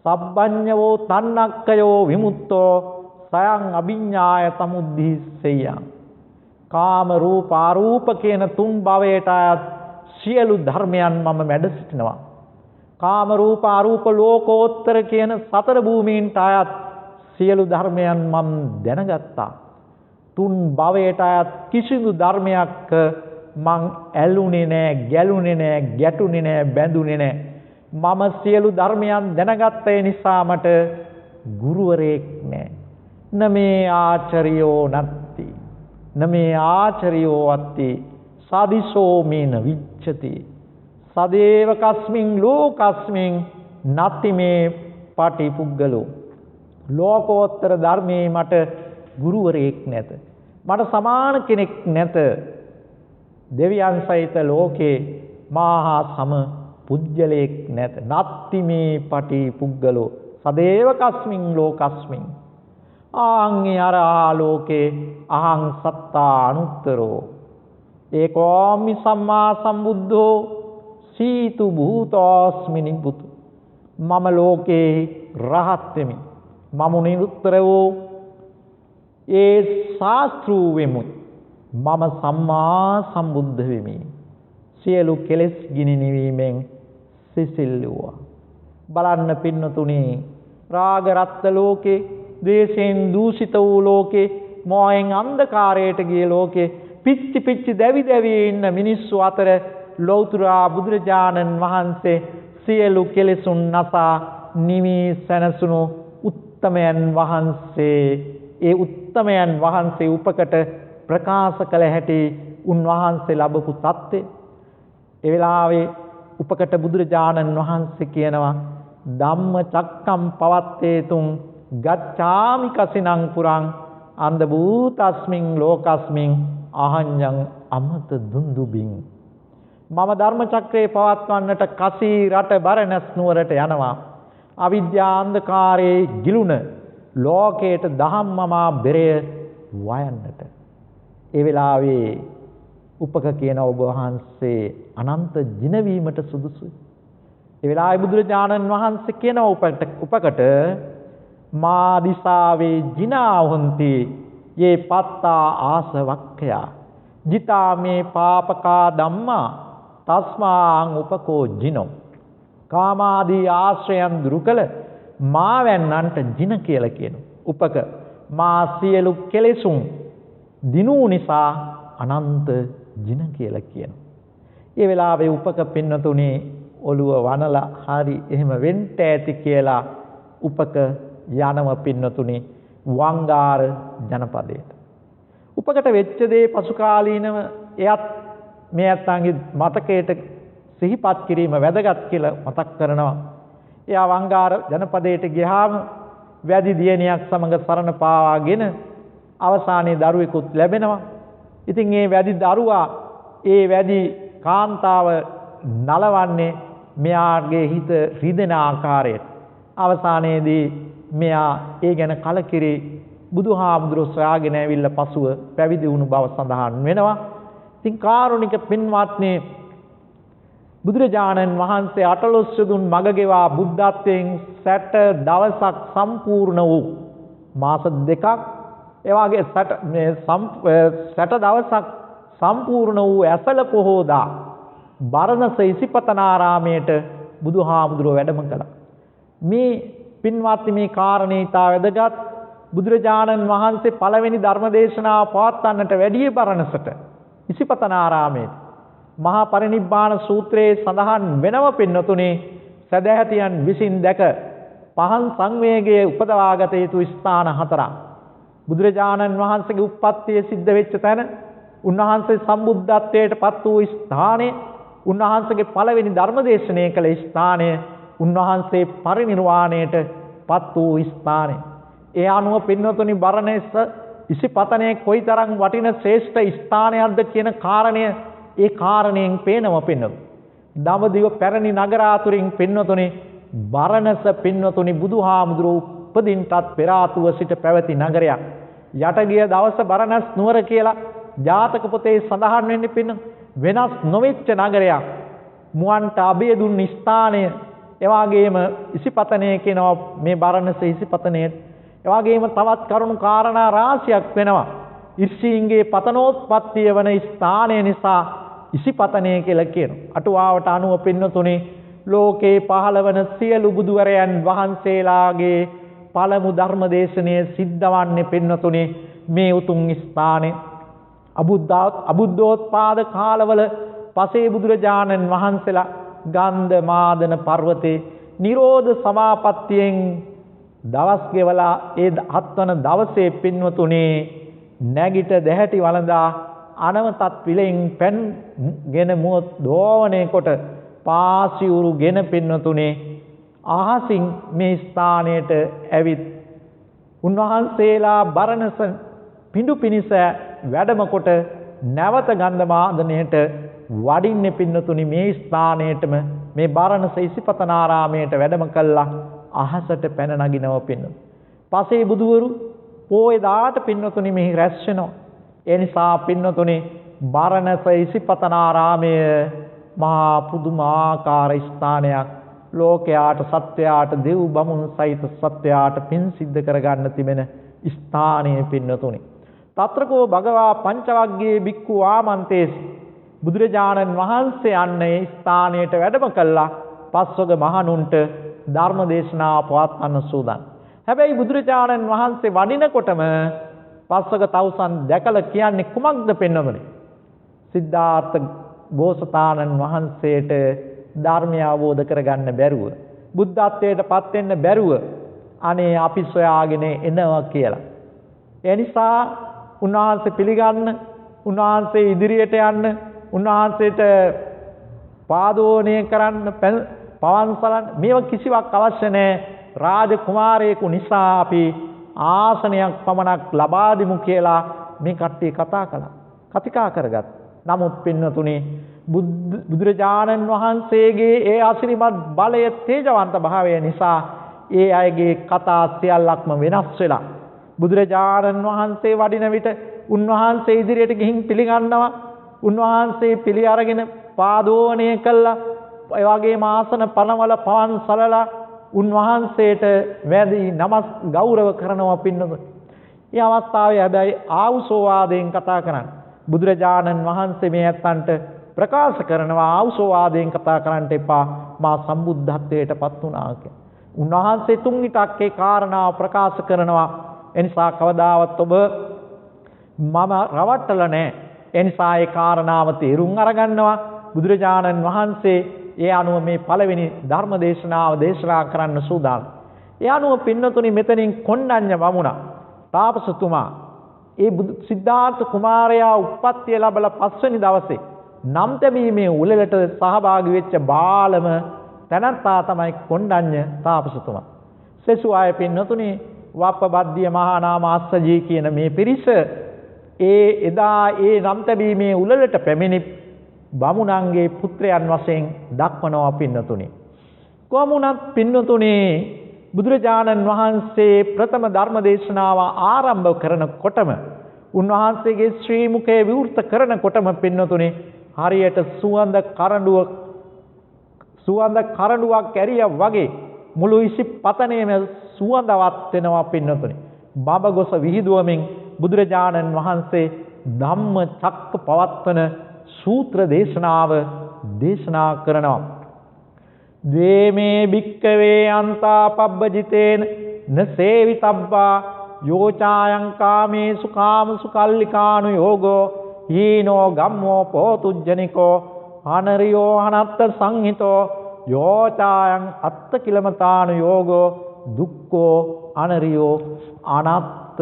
සබ්බඤ්ඤවෝ තන්නක්කයෝ විමුක්තෝ සයං අභිඤ්ඤාය සමුද්ධිස්සෙයං. කාම රූප අරූප කියන තුන් භවයට අයත් සියලු ධර්මයන් මම මැඩ සිටිනවා. කාම රූප අරූප ලෝකෝත්තර කියන සතර භූමීන්ට අයත් සියලු ධර්මයන් මම දැනගත්තා. තුන් භවයට අයත් කිසිදු ධර්මයක් මං ඇලුනේ නෑ, ගැලුනේ නෑ, ගැටුනේ නෑ, බැඳුනේ නෑ. මම සියලු ධර්මයන් දැනගත්ත නිසා මට ගුරුවරයෙක් නෑ. නමේ ආචාර්යෝ නත්ති. නමේ ආචාර්යෝ අත්ති. සදිසෝ මේන විච්ඡති. සදේව කස්මින් ලෝකස්මින් නත්ති මේ පටිපුග්ගලෝ. ලෝකෝත්තර ධර්මයේ මට ගුරුවරයෙක් නැත. මට සමාන කෙනෙක් නැත. දෙවියන් සහිත ලෝකේ මාහා සම පුජ්‍යලයක් නැත. නත්ති මේ පටිපුග්ගලෝ. සදේව කස්මින් ලෝකස්මින්. ආංගේ අරහා ලෝකේ අහං සත්තා අනුත්තරෝ. ඒකෝමි සම්මා සම්බුද්ධෝ සීතු භූතෝස්මි නිබ්බුතු. මම ලෝකේ රහත් වෙමි. මම නිරුත්තර වූ ඒ ශාස්ත්‍රූ වෙමු. මම සම්මා සම්බුද්ධ වෙමි. සියලු කෙලෙස් ගිනි නිවීමෙන් සිසිල් වූවා. බලන්න පින්නතුනි, රාග රත්ත ලෝකේ, ද්වේෂයෙන් දූෂිත වූ ලෝකේ, මෝහයෙන් අන්ධකාරයට ගිය ලෝකේ පිච්චි පිච්චි දැවි දැවි ඉන්න මිනිස්සු අතර ලෞතර බුදුරජාණන් වහන්සේ සියලු කෙලෙසුන් නසා නිවී සැනසුණු උත්තමයන් වහන්සේ, ඒ උත්තමයන් වහන්සේ උපකට ප්‍රකාශ කළ හැටි උන්වහන්සේ ලැබපු தත්ත්වය. ඒ වෙලාවේ උපකට බුදුරජාණන් වහන්සේ කියනවා ධම්ම චක්කම් පවත්තේතුං ගච්ඡාමි කසිනං පුරං අන්ධ භූතස්මින් ලෝකස්මින් අහඤ්ඤං අමත දුන්දුබින්. මම ධර්ම චක්‍රේ පවත්වන්නට කසී රට බරණැස් නුවරට යනවා. අවිද්‍යා අන්ධකාරයේ ගිලුන ලෝකයට ධම්මමා බෙරය වයන්නට. ඒ වෙලාවේ උපක කියන ඔබ වහන්සේ අනන්ත ජිනවීමට සුදුසුයි. ඒ වෙලාවේ බුදුරජාණන් වහන්සේ කියන උපකට මා දිසාවේ ජිනා හොන්ති යේ පත්තා ආසවක්ඛයා ජිතා මේ පාපකා ධම්මා තස්මාං උපකෝ ජිනෝ. කාමාදී ආශ්‍රයන් දුරු කළ මාවැන්නන්ට ජින කියලා කියන උපක මා සියලු කෙලෙසුන් දිනූ නිසා අනන්ත ජින කියලා කියනවා. ඒ වෙලාවේ උපක පින්නතුනේ ඔළුව වනලා හරි එහෙම වෙන්න ඇති කියලා උපක යනම පින්නතුනේ වංගාර ජනපදයට. උපකට වෙච්ච දේ පසු කාලීනව එයත් මේ අත්ංගේ මතකයට සිහිපත් කිරීම වැදගත් කියලා මතක් කරනවා. එයා වංගාර ජනපදයට ගියාම වැඩි දියණියක් සමග සරණ පාවාගෙන අවසානයේ දරුවෙකුත් ලැබෙනවා. ඉතින් මේ වැඩි දරුවා ඒ වැඩි කාන්තාව නලවන්නේ මෙයාගේ හිත රිදෙන ආකාරයට. අවසානයේදී මෙයා ඒ ගැන කලකිරි බුදුහාමුදුරුවෝ සොයාගෙන ඇවිල්ලා පසුව පැවිදි වුණු බව සඳහන් වෙනවා. ඉතින් කාරුණික පින්වත්නි, බුදුරජාණන් වහන්සේ අටලොස් යොදුන් මග ගෙවා බුද්ධත්වයෙන් 60 දවසක් සම්පූර්ණ වූ මාස දෙකක්, ඒ වගේ 60 දවසක් සම්පූර්ණ වූ ඇසළ පොහෝදා බරණස ඉසිපතනාරාමයට බුදුහාමුදුරුවෝ වැඩම කළා. මේ පින්වත්නි, මේ කාරණේ ඉතා වැදගත්. බුදුරජාණන් වහන්සේ පළවෙනි ධර්මදේශනාව පවත්වන්නට වැඩිය බරණසට ඉසිපතනාරාමයේ මහා පරිනිබ්බාන සූත්‍රයේ සඳහන් වෙනව පින්නතුනේ සදැහැතියන් විසින් දැක පහන් සංවේගයේ උපදවාගත යුතු ස්ථාන 4ක්. බුදුරජාණන් වහන්සේගේ උත්පත්තිය සිද්ධ වෙච්ච තැන, උන්වහන්සේ සම්බුද්ධත්වයට පත් වූ ස්ථානය, උන්වහන්සේගේ පළවෙනි ධර්මදේශනය කළ ස්ථානය, උන්වහන්සේ පරිනිර්වාණයට පත් වූ ස්ථානය. ඒ අනුව පින්වතුනි බරණැස ඉසිපතනයේ කොයිතරම් වටින ශ්‍රේෂ්ඨ ස්ථානයක්ද කියන කාරණය ඒ කාරණයෙන් පේනව පින්නතුනි. දඹදිව පැරණි නගර අතුරින් පින්නතුනි බරණැස පින්නතුනි බුදුහාමුදුරුවෝ උපදින්නටත් පෙර ආතුව සිට පැවති නගරයක්. යට ගිය දවස බරණැස් නුවර කියලා ජාතක පොතේ සඳහන් වෙන්නේ පින්න වෙනස් නොවෙච්ච නගරයක්. මුවන්ට අභය දුන් ස්ථානය, එවාගේම ඉසිපතනයේ කියනවා මේ බරණැස ඉසිපතනයේ. එවාගේම තවත් කරුණු කාරණා රාශියක් වෙනවා. ඉර්ෂීන්ගේ පතනෝත්පත්තිය වන ස්ථානය නිසා ඉසිපතනය කියලා කියනවා. අටුවාවට අනුව පින්නතුනේ ලෝකේ පහළ වන සියලු බුදුවරයන් වහන්සේලාගේ පළමු ධර්මදේශනය සිද්ධ වන්නේ පින්නතුනේ මේ උතුම් ස්ථානයේ. අබුද්ධෝත්පාද කාලවල පසේ බුදුරජාණන් වහන්සේලා ගන්ධ මාදන පර්වතේ නිරෝධ සමාපත්තියෙන් දවස් ගෙවලා ඒ 7 වන දවසේ පින්වතුනි නැගිට දැහැටි වළඳා අනවතත් විලෙන් පැන්ගෙන මුවත් දෝවණේ කොට පාසිවුරු ගෙන පින්වතුනි අහසින් මේ ස්ථානයට ඇවිත් උන්වහන්සේලා බරණැස පිඬු පිනිස වැඩම කොට නැවත ගන්ධමාදනයට වඩින්නේ පින්නතුනි මේ ස්ථානයටම මේ බරණැස ඉසිපතනාරාමයට වැඩම කළා අහසට පැන නගිනව පින්නතුනි. පසේ බුදුවරු පොයේ දාට පින්නතුනි මෙහි රැස් වෙනවා. ඒ නිසා පින්නතුනි බරණැස ඉසිපතනාරාමය මහා පුදුමාකාර ස්ථානයක්. ලෝකයාට සත්‍යයාට දෙව් බමුණු සහිත සත්‍යයාට පින් සිද්ධ කරගන්න තිබෙන ස්ථානයේ පින්නතුනි. తත්‍රකෝ භගවා පංචවග්ගයේ බික්ඛු ආමන්තේසි බුදුරජාණන් වහන්සේ යන්නේ ස්ථානයට වැඩම කළා පස්වග මහණුන්ට ධර්ම දේශනාව පවත්වන්න සූදානම්. හැබැයි බුදුරජාණන් වහන්සේ වඩිනකොටම පස්වග තවුසන් දැකලා කියන්නේ කුමක්ද පෙන්වන්නේ? සිද්ධාර්ථ බෝසතාණන් වහන්සේට ධර්මය අවබෝධ කරගන්න බැරුව, බුද්ධත්වයට පත් වෙන්න බැරුව අනේ අපි සොයාගෙන එනවා කියලා. ඒ නිසා උන්වහන්සේ පිළිගන්න, උන්වහන්සේ ඉදිරියට යන්න, උන්වහන්සේට පාදෝණය කරන්න, පවන්සලන්න මේව කිසිවක් අවශ්‍ය නැහැ. රාජකුමාරයෙකු නිසා අපි ආසනයක් පමණක් ලබා දෙමු කියලා මේ කට්ටිය කතා කළා. කතිකා කරගත්. නමුත් පින්නතුනි බුදුරජාණන් වහන්සේගේ ඒ අසිරිමත් බලය තේජවන්ත භාවය නිසා ඒ අයගේ කතා සියල්ලක්ම වෙනස් වෙලා බුදුරජාණන් වහන්සේ වඩින විට උන්වහන්සේ ඉදිරියට ගිහින් පිළිගන්නවා. උන්වහන්සේ පිළි අරගෙන පාදෝණය කළා. ඒ වගේම ආසන පනවල පවන් සලලා උන්වහන්සේට වැඳි නමස් ගෞරව කරනවා පින්නතුනි. මේ අවස්ථාවේ හැබැයි ආවුසෝවාදයෙන් කතා කරන්නේ. බුදුරජාණන් වහන්සේ මේ ඇත්තන්ට ප්‍රකාශ කරනවා ආවුසෝවාදයෙන් කතා කරන්න එපා. මා සම්බුද්ධත්වයට පත් වුණා කියලා. උන්වහන්සේ තුන් විටක් ඒ කාරණාව ප්‍රකාශ කරනවා. එනිසා කවදාවත් ඔබ මම රවට්ටලා නැහැ. එනිසා ඒ කාරණාව තේරුම් අරගන්නවා. බුදුරජාණන් වහන්සේ ඒ අනුව මේ පළවෙනි ධර්ම දේශනාව දේශනා කරන්න සූදානම්. ඒ අනුව පින්නතුනි මෙතනින් කොණ්ඩඤ්ඤ වමුණා තාපසතුමා ඒ සිද්ධාර්ථ කුමාරයා උප්පත්තිය ලැබලා 5 වෙනි දවසේ නම් තැබීමේ උළෙලට සහභාගී වෙච්ච බාලම තැනත්තා තමයි කොණ්ඩඤ්ඤ තාපසතුමා. සෙසු ආය පින්නතුනි වප්පබද්දිය මහා නාම අස්සජී කියන මේ පිරිස එදා ඒ නම් තැබීමේ උළෙලට පැමිණි බමුණන්ගේ පුත්‍රයන් වශයෙන් දක්වනවා පින්නතුනි. කොමුණත් පින්නතුනි බුදුරජාණන් වහන්සේ ප්‍රථම ධර්ම දේශනාව ආරම්භ කරනකොටම උන්වහන්සේගේ ශ්‍රී මුඛය විවෘත කරනකොටම පින්නතුනි හරියට සුවඳ කරඬුවක් ඇරියා වගේ මුළු ඉසිපතනයේම සුවඳවත් වෙනවා පින්නතුනි. බඹගොස විහිදුවමින් බුදුරජාණන් වහන්සේ ධම්ම චක්ක පවත්වන සූත්‍ර දේශනාව දේශනා කරනවා. ද්වේමේ භික්කවේ අන්තා පබ්බජිතේන නසේවිතබ්බා යෝචායං කාමේසු කාමසු කල්ලිකානු යෝගෝ හීනෝ ගම්මෝ පෝතුජ්ජනිකෝ අනරියෝ අනත්ත සංහිතෝ යෝචායන් අත්ත කිලමතාන යෝගෝ දුක්ඛෝ අනරියෝ අනත්ත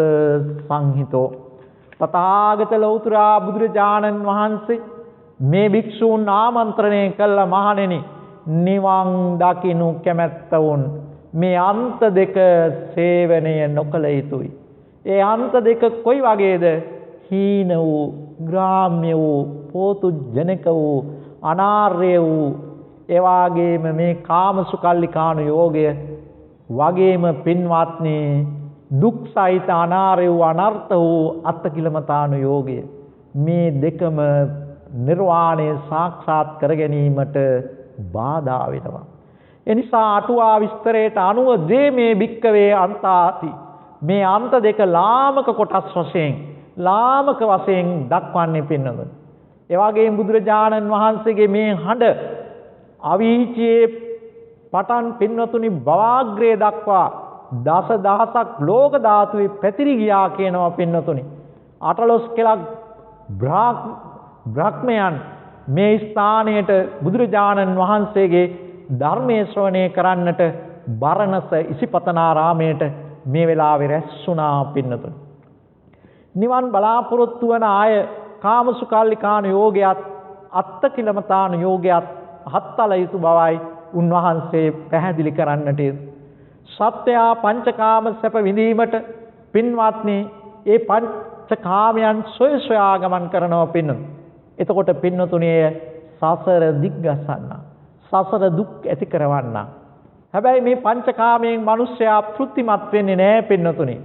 සංහිතෝ. තථාගත ලෞතර බුදුරජාණන් වහන්සේ මේ භික්ෂූන් ආමන්ත්‍රණය කළ මහණෙනි, නිවන් දකින්නු කැමැත්ත වුන් මේ අන්ත දෙක සේවනය නොකළ යුතුයි. ඒ අන්ත දෙක කොයි වගේද? හීන වූ, ග්‍රාම්‍ය වූ, පෝතුජනක වූ, අනාර්ය වූ, එවාගේම මේ කාමසුකල්ලිකාණු යෝගය වගේම පින්වත්නි දුක් සහිත අනාර්ය වූ අනර්ථ වූ අත්තකිලමතාණු යෝගය, මේ දෙකම නිර්වාණය සාක්ෂාත් කර ගැනීමට බාධා වෙනවා. එනිසා අටුවා විස්තරයට අනුව මේ භික්කවේ අන්තාති, මේ අන්ත දෙක ලාමක කොටස් වශයෙන් ලාමක වශයෙන් දක්වන්නේ පින්නතුනි. ඒ වගේම බුදුරජාණන් වහන්සේගේ මේ හඬ අවීචයේ පටන් පින්නතුනි භවාග්‍රේ දක්වා දසදහසක් ලෝක ධාතුවේ පැතිරි ගියා කියනවා පින්නතුනි. අටලොස් කෙලක් බ්‍රහ්මයන් මේ ස්ථානයට බුදුරජාණන් වහන්සේගේ ධර්මයේ ශ්‍රවණය කරන්නට බරණස ඉසිපතනාරාමයට මේ වෙලාවේ රැස්ුණා පින්නතුනි. නිවන් බලාපොරොත්තු වන අය කාමසුකල්ලිකාණ යෝගයත් අත්තකිලමතාණ යෝගයත් හත්තල යුතු බවයි උන්වහන්සේ පැහැදිලි කරන්නට. සත්‍යයා පංචකාම සැප විඳීමට පින්වත්නි ඒ පංචකාමයන් සොය ගමන් කරනවා පින්නතුනි. එතකොට පින්නතුනිය සසර දිග්ගසන්න, සසර දුක් ඇති කරවන්න. හැබැයි මේ පංචකාමයෙන් මිනිස්සයා තෘප්තිමත් වෙන්නේ නැහැ පින්නතුනි.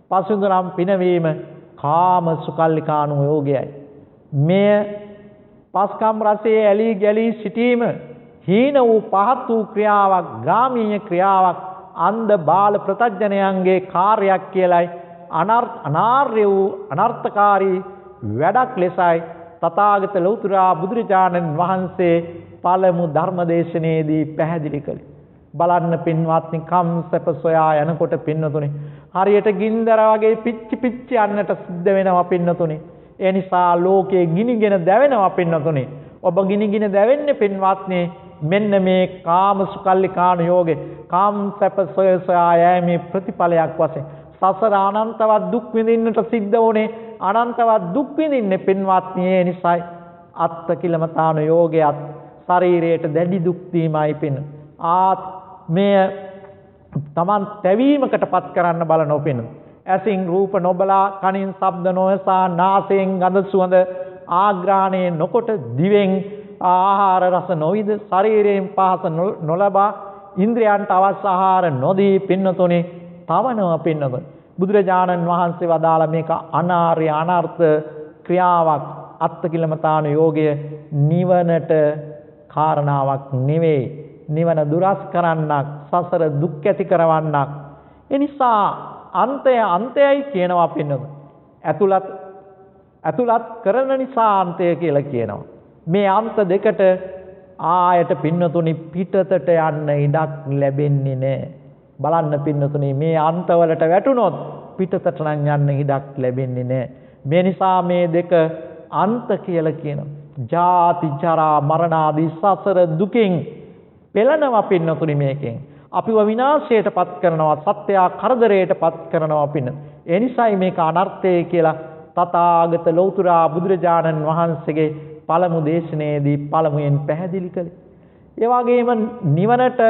පසුඳුනම් පිනවීම කාම සුකල්ලිකාණු යෝගයයි. මෙය පස්කම් රසයේ ඇලී ගැලී සිටීම හීන වූ පහත් වූ ක්‍රියාවක්, ගාමීය ක්‍රියාවක්, අන්ධ බාල ප්‍රතඥයන්ගේ කාර්යයක් කියලයි අනාර්ය වූ අනර්ථකාරී වැඩක් ලෙසයි තථාගත ලෞතර බුදුරජාණන් වහන්සේ පළමු ධර්මදේශනයේදී පැහැදිලි කළේ. බලන්න පින්වත්නි, කම් සැප සොයා යනකොට පින්නතුනි හරියට ගින්දර වගේ පිච්චි යන්නට සිද්ධ වෙනවා පින්නතුනි. ඒ නිසා ලෝකයේ ගිනිගෙන දැවෙනවා පින්නතුනි. ඔබ ගිනිගෙන දැවෙන්නේ පින්වත්නි මෙන්න මේ කාම සුකල්ලිකාණ යෝගේ, කාම් සැප සොයා යෑමේ ප්‍රතිඵලයක් වශයෙන්. සසර අනන්තවත් දුක් විඳින්නට සිද්ධ වුණේ, අනන්තවත් දුක් විඳින්නේ පින්වත්නි ඒ නිසායි අත්තකිලමතාණ යෝගයත් ශරීරයට දැඩි දුක් දීමයි පින්න. මේ තමන් තැවීමකටපත් කරන්න බලන ඔපින. ඇසින් රූප නොබලා, කනින් ශබ්ද නොඇසා, නාසයෙන් ගඳ සුවඳ ආග්‍රහණය නොකොට, දිවෙන් ආහාර රස නොවිද, ශරීරයෙන් පහස නොලබා, ඉන්ද්‍රයන්ට අවශ්‍ය ආහාර නොදී පින්නතුනි තවනවා පින්නතුනි. බුදුරජාණන් වහන්සේ වදාළ මේක අනාර්ය අනර්ථ ක්‍රියාවක්. අත්තකිලමතාණ යෝගය නිවනට කාරණාවක් නෙවෙයි. නිවන දුරස් කරන්නක්, සසර දුක් ඇති කරවන්නක්. ඒ නිසා අන්තයයි කියනවා පින්නතුනි. ඇතුළත් කරන නිසා අන්තය කියලා කියනවා. මේ අන්ත දෙකට ආයට පින්නතුනි පිටතට යන්න ඉඩක් ලැබෙන්නේ නැහැ. බලන්න පින්නතුනි, මේ අන්තවලට වැටුනොත් පිටතට නම් යන්න ඉඩක් ලැබෙන්නේ නැහැ. මේ නිසා මේ දෙක අන්ත කියලා කියනවා. ජාති ජරා මරණ ආදී සසර දුකින් පෙළනවා පින්නතුනි. මේකෙන් අපිව විනාශයටපත් කරනවා, සත්‍ය කරදරයටපත් කරනවා පින්න. ඒ නිසායි මේක අනර්ථය කියලා තථාගත ලෞතර බුදුරජාණන් වහන්සේගේ පළමු දේශනාවේදී පළමුවෙන් පැහැදිලි කළේ. ඒ වගේම නිවනට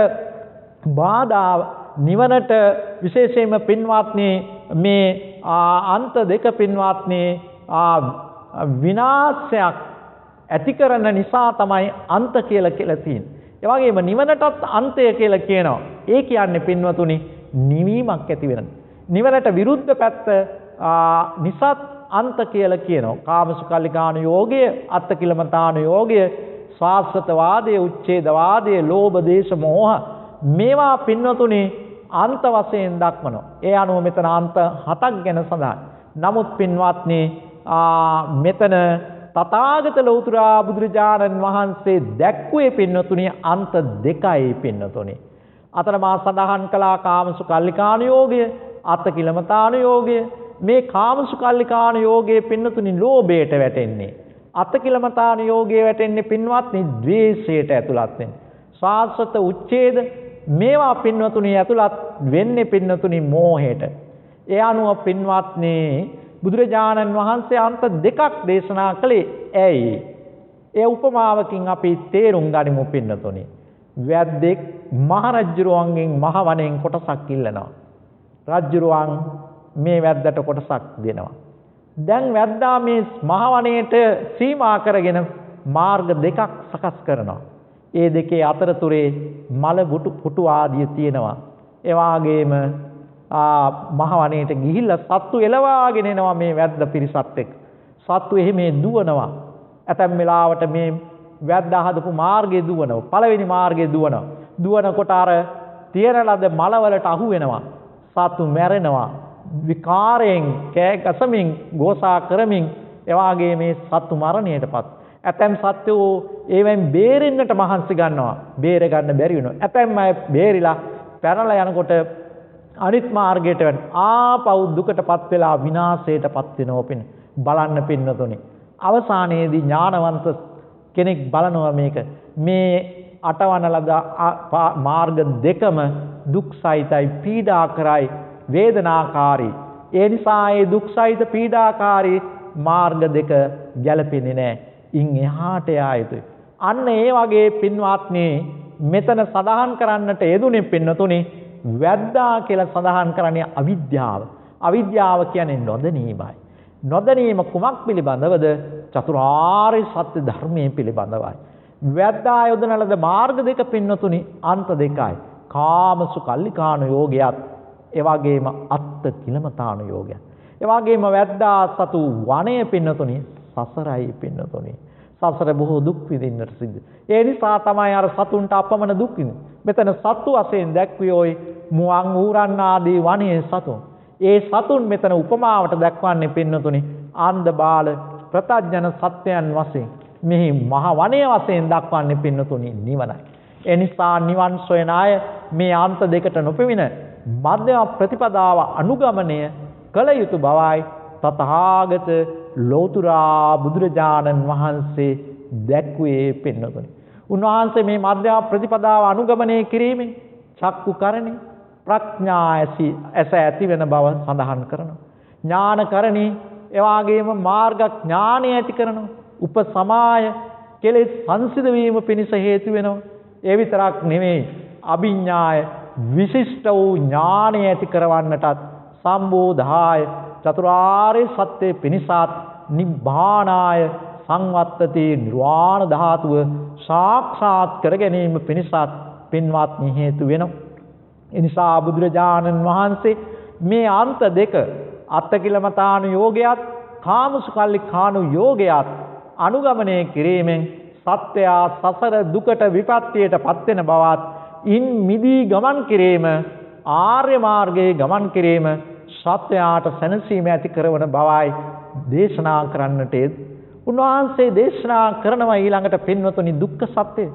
බාධා, නිවනට විශේෂයෙන්ම පින්වත්නි මේ අන්ත දෙක පින්වත්නි විනාශයක් ඇති කරන නිසා තමයි අන්ත කියලා තියෙන්නේ. ඒ වගේම නිවනටත් අන්තය කියලා කියනවා. ඒ කියන්නේ පින්වතුනි නිවීමක් ඇති වෙන. නිවනට විරුද්ධ පැත්ත නිසත් අන්ත කියලා කියනවා. කාමසුකල්ලිකාණ යෝගය, අත්තකිලමතාණ යෝගය, ශාස්ත්‍රවාදය, උච්ඡේදවාදය, ලෝභ දේශ මෝහ, මේවා පින්වතුනි අන්ත වශයෙන් දක්වනවා. ඒ අනුව මෙතන අන්ත 7ක් ගැන සඳහන්. නමුත් පින්වත්නි මෙතන තථාගත ලෞතර බුදුරජාණන් වහන්සේ දැක්ුවේ පින්නතුනි අන්ත දෙකයි පින්නතුනි. අතන මා සඳහන් කළා කාමසුකල්ලිකාණ යෝගය, අත්තකිලමතාණ යෝගය. මේ කාමසුකල්ලිකාණ යෝගයේ පින්නතුනි ලෝභයට වැටෙන්නේ. අත්තකිලමතාණ යෝගයේ වැටෙන්නේ පින්වත්නි ද්වේෂයට ඇතුළත් වෙන්නේ. සාස්වත උච්ඡේද මේවා පින්වතුනි ඇතුළත් වෙන්නේ පින්වතුනි මෝහයට. ඒ අනුව පින්වත්නි බුදුරජාණන් වහන්සේ අන්ත දෙකක් දේශනා කළේ ඇයි? ඒ උපමාවකින් අපි තේරුම් ගනිමු පින්වතුනි. වැද්දෙක් මහරජුරුවන්ගෙන් මහවණෙන් කොටසක් ඉල්ලනවා. රජුරුවන් මේ වැද්දට කොටසක් දෙනවා. දැන් වැද්දා මේ මහවණේට සීමා කරගෙන මාර්ග දෙකක් සකස් කරනවා. ඒ දෙකේ අතරතුරේ මල පුටු ආදිය තියෙනවා. ඒ වාගේම මහවණේට ගිහිල්ලා සත්තු එලවාගෙන එනවා මේ වැද්ද පිරිසත් එක්ක. සත්තු එහෙම දුවනවා. ඇතැම් වෙලාවට මේ වැද්දා හදපු මාර්ගයේ දුවනවා. පළවෙනි මාර්ගයේ දුවනවා. දුවනකොට අර තියෙන ලද මලවලට අහු වෙනවා. සත්තු මැරෙනවා. විකාරයෙන් කෑ ගසමින් ගෝසා කරමින් එවාගේ මේ සත්තු මරණයටපත්. ඇතැම් සත්තු ඒවෙන් බේරෙන්නට මහන්සි ගන්නවා. බේර ගන්න බැරි වෙනවා. ඇතැම් අය බේරිලා පැනලා යනකොට අනිත් මාර්ගයට වැටෙන ආපහු දුකටපත් වෙලා විනාශයටපත් වෙනවා පින්න. බලන්න පින්නතුනි. අවසානයේදී ඥානවන්ත කෙනෙක් බලනවා මේක. මේ අටවන ලද මාර්ග දෙකම දුක් සහිතයි, පීඩාකරයි, වේදනාකාරී. ඒ නිසා ඒ දුක් සහිත පීඩාකාරී මාර්ග දෙක ගැලපෙන්නේ නැහැ. ඉන් එහාට යා යුතුයි. අන්න ඒ වගේ පින්වත්නි මෙතන සඳහන් කරන්නට යෙදුනේ පින්නතුනි වැද්දා කියලා සඳහන් කරන්නේ අවිද්‍යාව. අවිද්‍යාව කියන්නේ නොදැනීමයි. නොදැනීම කුමක් පිළිබඳවද? චතුරාර්ය සත්‍ය ධර්මයේ පිළිබඳවයි. වැද්දා යොදන ලද මාර්ග දෙක පින්නතුනි අන්ත දෙකයි. කාමසුකල්ලිකාණු යෝගයත් ඒ වගේම අත්ත කිලමතාණු යෝගයත්. ඒ වගේම වැද්දා සතු වණය පින්නතුනි සසරයි පින්නතුනි. සසර බොහෝ දුක් විඳින්නට සිද්ධ. ඒ නිසා තමයි අර සතුන්ට අපමණ දුක් විඳින්නේ. මෙතන සතු වශයෙන් දැක්වියෝයි මුවන් ඌරන් ආදී වනයේ සතුන්. ඒ සතුන් මෙතන උපමාවට දක්වන්නේ පින්නතුනි ආන්ද බාල ප්‍රතඥන සත්‍යයන් වශයෙන්. මෙහි මහ වනයේ වශයෙන් දක්වන්නේ පින්නතුනි නිවනයි. ඒ නිසා නිවන් සොයන අය මේ අන්ත දෙකට නොපෙමින මධ්‍යම ප්‍රතිපදාව අනුගමනය කළ යුතු බවයි තථාගත ලෝතුරා බුදුරජාණන් වහන්සේ දැක්වේ පින්නතුනි. උන්වහන්සේ මේ මධ්‍යම ප්‍රතිපදාව අනුගමනය කිරීමෙන් චක්කු කරණේ ප්‍රඥා ඇස ඇති වෙන බව සඳහන් කරනවා. ඥාන කරණේ එවාගේම මාර්ග ඥානය ඇති කරනවා. උපසමාය කෙලෙස් සංසිඳ වීම පිණිස හේතු වෙනවා. ඒ විතරක් නෙමෙයි අභිඥාය විශිෂ්ට වූ ඥානය ඇති කරවන්නටත් සම්බෝධාය චතුරාර්ය සත්‍ය පිණිසත් නිබ්බානාය සංවත්තති නිර්වාණ ධාතුව සාක්ෂාත් කර ගැනීම පිණිසත් පින්වත්නි හේතු වෙනවා. ඒ නිසා බුදුරජාණන් වහන්සේ මේ අන්ත දෙක අත්තකිලමතාණු යෝගයත් කාමසුකල්ලිකාණු යෝගයත් අනුගමනය කිරීමෙන් සත්‍යය සසර දුකට විපත්තියට පත් වෙන බවත් ඉන් මිදී ගමන් කිරීම ආර්ය මාර්ගයේ ගමන් කිරීම සත්‍යයට සැනසීම ඇති කරන බවයි දේශනා කරන්නට උන්වහන්සේ දේශනා කරනවා. ඊළඟට පින්වතුනි දුක්ඛ සත්‍ය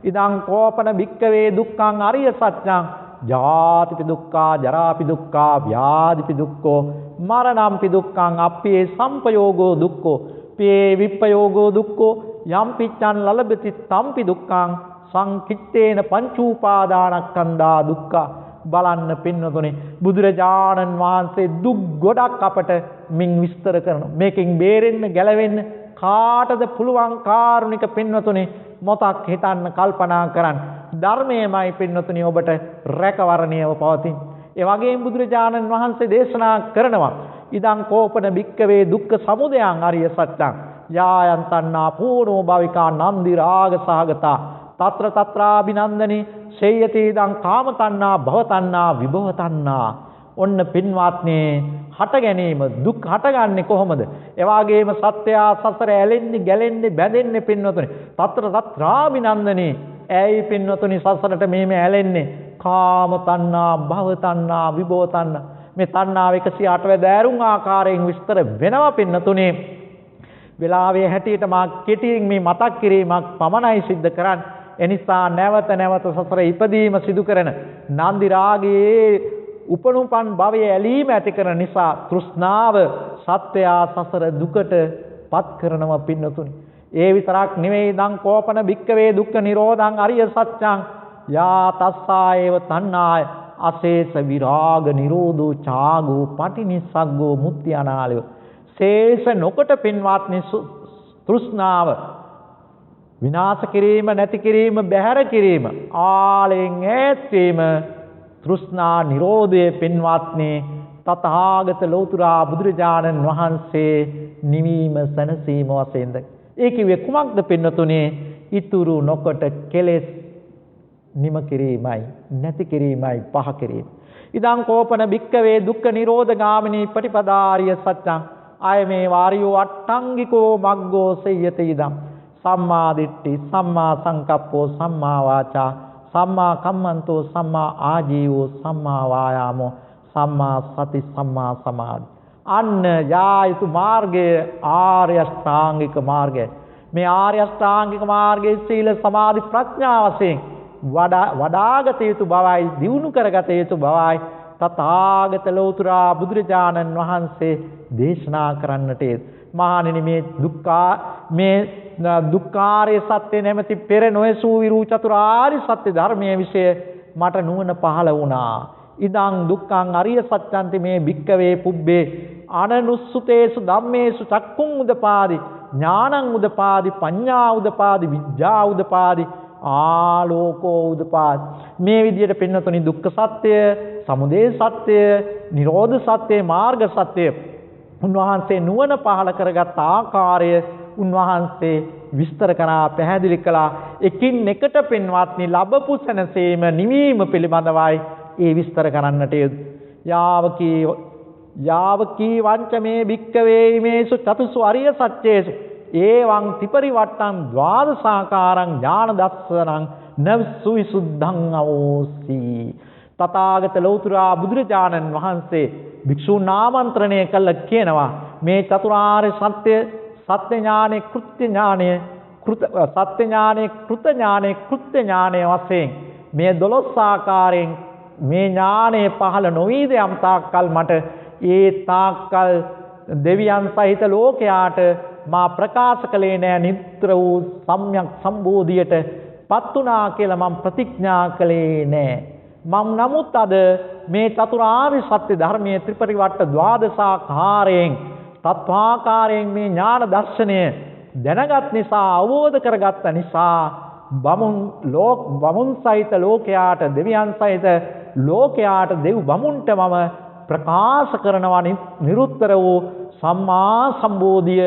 ඉදං කෝපන භික්කවේ දුක්ඛං අරිය සත්‍යං ජාතිපි දුක්ඛා ජරාපි දුක්ඛා ව්‍යාධිපි දුක්ඛෝ මරණම්පි දුක්ඛං අප්පේ සම්පයෝගෝ දුක්ඛෝ පේ විප්පයෝගෝ දුක්ඛෝ යම් පිච්ඡන් ලලබති තම්පි දුක්ඛං සංකිට්ඨේන පංචූපාදානස්කන්ධා දුක්ඛ. බලන්න පින්නතුනේ බුදුරජාණන් වහන්සේ දුක් ගොඩක් අපට මින් විස්තර කරනවා. මේකෙන් බේරෙන්න ගැලවෙන්න කාටද පුළුවන් කාරුණික පින්නතුනේ මොතක් හිතන්න කල්පනා කරන්න. ධර්මයමයි පින්නතුනේ ඔබට රැකවරණයව පවතින. ඒ වගේම බුදුරජාණන් වහන්සේ දේශනා කරනවා ඉදං කෝපන භික්කවේ දුක්ඛ සමුදයං අරිය සත්‍යං යායන්තන්නා පූර්ණෝ භවිකා නන්දි රාග සහගතා తත්‍ර తත්‍රාබිනන්දනේ සේයති ඉදං කාම තණ්හා භව තණ්හා විභව තණ්හා. ඔන්න පින්වත්නි හට ගැනීම දුක් හටගන්නේ කොහොමද? ඒ වගේම සත්‍යය සසර ඇලෙන්නේ ගැලෙන්නේ බැඳෙන්නේ පින්වතුනි తත්‍ර తත්‍රාබිනන්දනේ. ඇයි පින්වතුනි සසරට මේම ඇලෙන්නේ? කාම තණ්හා භව තණ්හා විභව තණ්හා. මේ තණ්හාව 108 වැදෑරුම් ආකාරයෙන් විස්තර වෙනවා පින්නතුනි. වෙලාවේ හැටියට මා කෙටියෙන් මේ මතක් කිරීමක් පමණයි සිද්ධ කරන්නේ. එනිසා නැවත නැවත සසර ඉපදීම සිදු කරන නන්දි රාගයේ උපනුපන් භවයේ ඇලීම ඇති කරන නිසා තෘෂ්ණාව සත්‍යය සසර දුකට පත් කරනවා පින්නතුනි. ඒ විතරක් නෙවෙයි දං කෝපන භික්කවේ දුක්ඛ නිරෝධං අරිය සත්‍යං යා තස්සායව තණ්හාය අශේෂ විරාග නිරෝධෝ චාගෝ පටිනිස්සග්ගෝ මුක්ති අනාලය. ශේෂ නොකොට පින්වත්නි තෘෂ්ණාව විනාශ කිරීම, නැති කිරීම, බැහැර කිරීම, ආලයෙන් ඈත් වීම, තෘෂ්ණා නිරෝධයේ පින්වත්නි තථාගත ලෞතර බුදුරජාණන් වහන්සේ නිවීම සනසීම වශයෙන්ද. ඒ කිව්වේ කුමක්ද පින්නතුනේ? ඉතුරු නොකොට කෙලෙස් නිම කිරීමයි, නැති කිරීමයි, පහ කිරීම. ඉදං කෝපන භික්කවේ දුක්ඛ නිරෝධ ගාමිනී පටිපදාාරිය සත්‍යං අය මේ වාරියෝ අට්ඨංගිකෝ මග්ගෝ සෙය්‍යති ඉදං සම්මා දිට්ඨි, සම්මා සංකප්පෝ, සම්මා වාචා, සම්මා කම්මන්තෝ, සම්මා ආජීවෝ, සම්මා වායාමෝ, සම්මා සති, සම්මා සමාධි. අන්න යා යුතු මාර්ගය ආර්ය අෂ්ටාංගික මාර්ගය. මේ ආර්ය අෂ්ටාංගික මාර්ගයේ සීල සමාධි ප්‍රඥා වශයෙන් වඩාගත යුතු බවයි, දියුණු කරගත යුතු බවයි තථාගත ලෞතර බුදුරජාණන් වහන්සේ දේශනා කරන්නට. මහණෙනි, මේ දුක්ඛාරය සත්‍ය නැමැති පෙර නොයසූ විරු චතුරාර්ය සත්‍ය ධර්මයේ විෂය මට නුවණ පහළ වුණා. ඉදං දුක්ඛං අරිය සත්‍යන්ති මේ භික්කවේ පුබ්බේ අනනුස්සුතේසු ධම්මේසු චක්කුං උදපාදි, ඥානං උදපාදි, පඤ්ඤා උදපාදි, විද්‍යා උදපාදි, ආලෝකෝ උදපාදි. මේ විදිහට පින්නතුනි දුක්ඛ සත්‍ය, සමුදය සත්‍ය, නිරෝධ සත්‍ය, මාර්ග සත්‍ය උන්වහන්සේ නුවණ පහළ කරගත් ආකාරය උන්වහන්සේ විස්තර කරා, පැහැදිලි කළා. එකින් එකට පින්වත්නි ලැබපු සැනසීම, නිවීම පිළිබඳවයි ඒ විස්තර කරන්නට යාවකී වංචමේ භික්කවේ මේසු චතුසු අරිය සත්‍යේසු ඒවං ත්‍රිපරිවට්ටං ද්වාදසාකාරං ඥාන දස්සනං නවසු විසුද්ධං අවෝසි. තථාගත ලෞතර බුදුරජාණන් වහන්සේ භික්ෂූන් ආමන්ත්‍රණය කළ කියනවා මේ චතුරාර්ය සත්‍ය, සත්‍ය ඥානෙ, කෘත්‍ය ඥානෙ, සත්‍ය ඥානෙ, කෘත ඥානෙ, කෘත්‍ය ඥානෙ වශයෙන් මේ 12 ආකාරයෙන් මේ ඥානය පහළ නොවීද යම් තාක්කල් මට ඒ තාක්කල් දෙවියන් සහිත ලෝකයාට මා ප්‍රකාශ කළේ නෑ නිත්‍ර වූ සම්‍යක් සම්බෝධියට පත් වුණා කියලා මම ප්‍රතිඥා කළේ නෑ. මම නමුත් අද මේ චතුරාර්ය සත්‍ය ධර්මයේ ත්‍රිපරිවට්ට ද්වාදසාකාරයෙන් තත්වාකාරයෙන් මේ ඥාන දර්ශනය දැනගත් නිසා, අවබෝධ කරගත්ත නිසා බමුන් සහිත ලෝකයාට, දෙවියන් සහිත ලෝකයාට, දෙව් බමුන්ට මම ප්‍රකාශ කරනවා නිරුත්තර වූ සම්මා සම්බෝධිය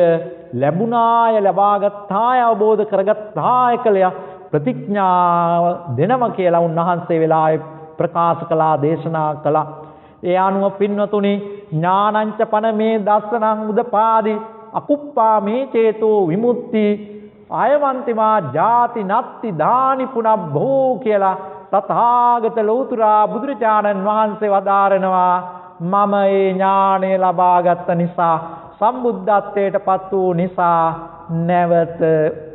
ලැබුණාය, ලබාගත්තාය, අවබෝධ කරගත්තාය කියලා ප්‍රතිඥාව දෙනම කියලා උන්වහන්සේ වෙලාවේ ප්‍රකාශ කළා, දේශනා කළා. ඒ අනුව පින්වතුනි ඥානංච පන මේ දස්සනං උදපාදි අකුප්පා මේ චේතෝ විමුක්ති අයවන්තිමා ජාති නත්ති දානි පුනබ්බෝ කියලා තථාගත ලෞතර බුදුරජාණන් වහන්සේ වදාරනවා. මම ඒ ඥානය ලබාගත් නිසා, සම්බුද්ධත්වයට පත් වූ නිසා නැවත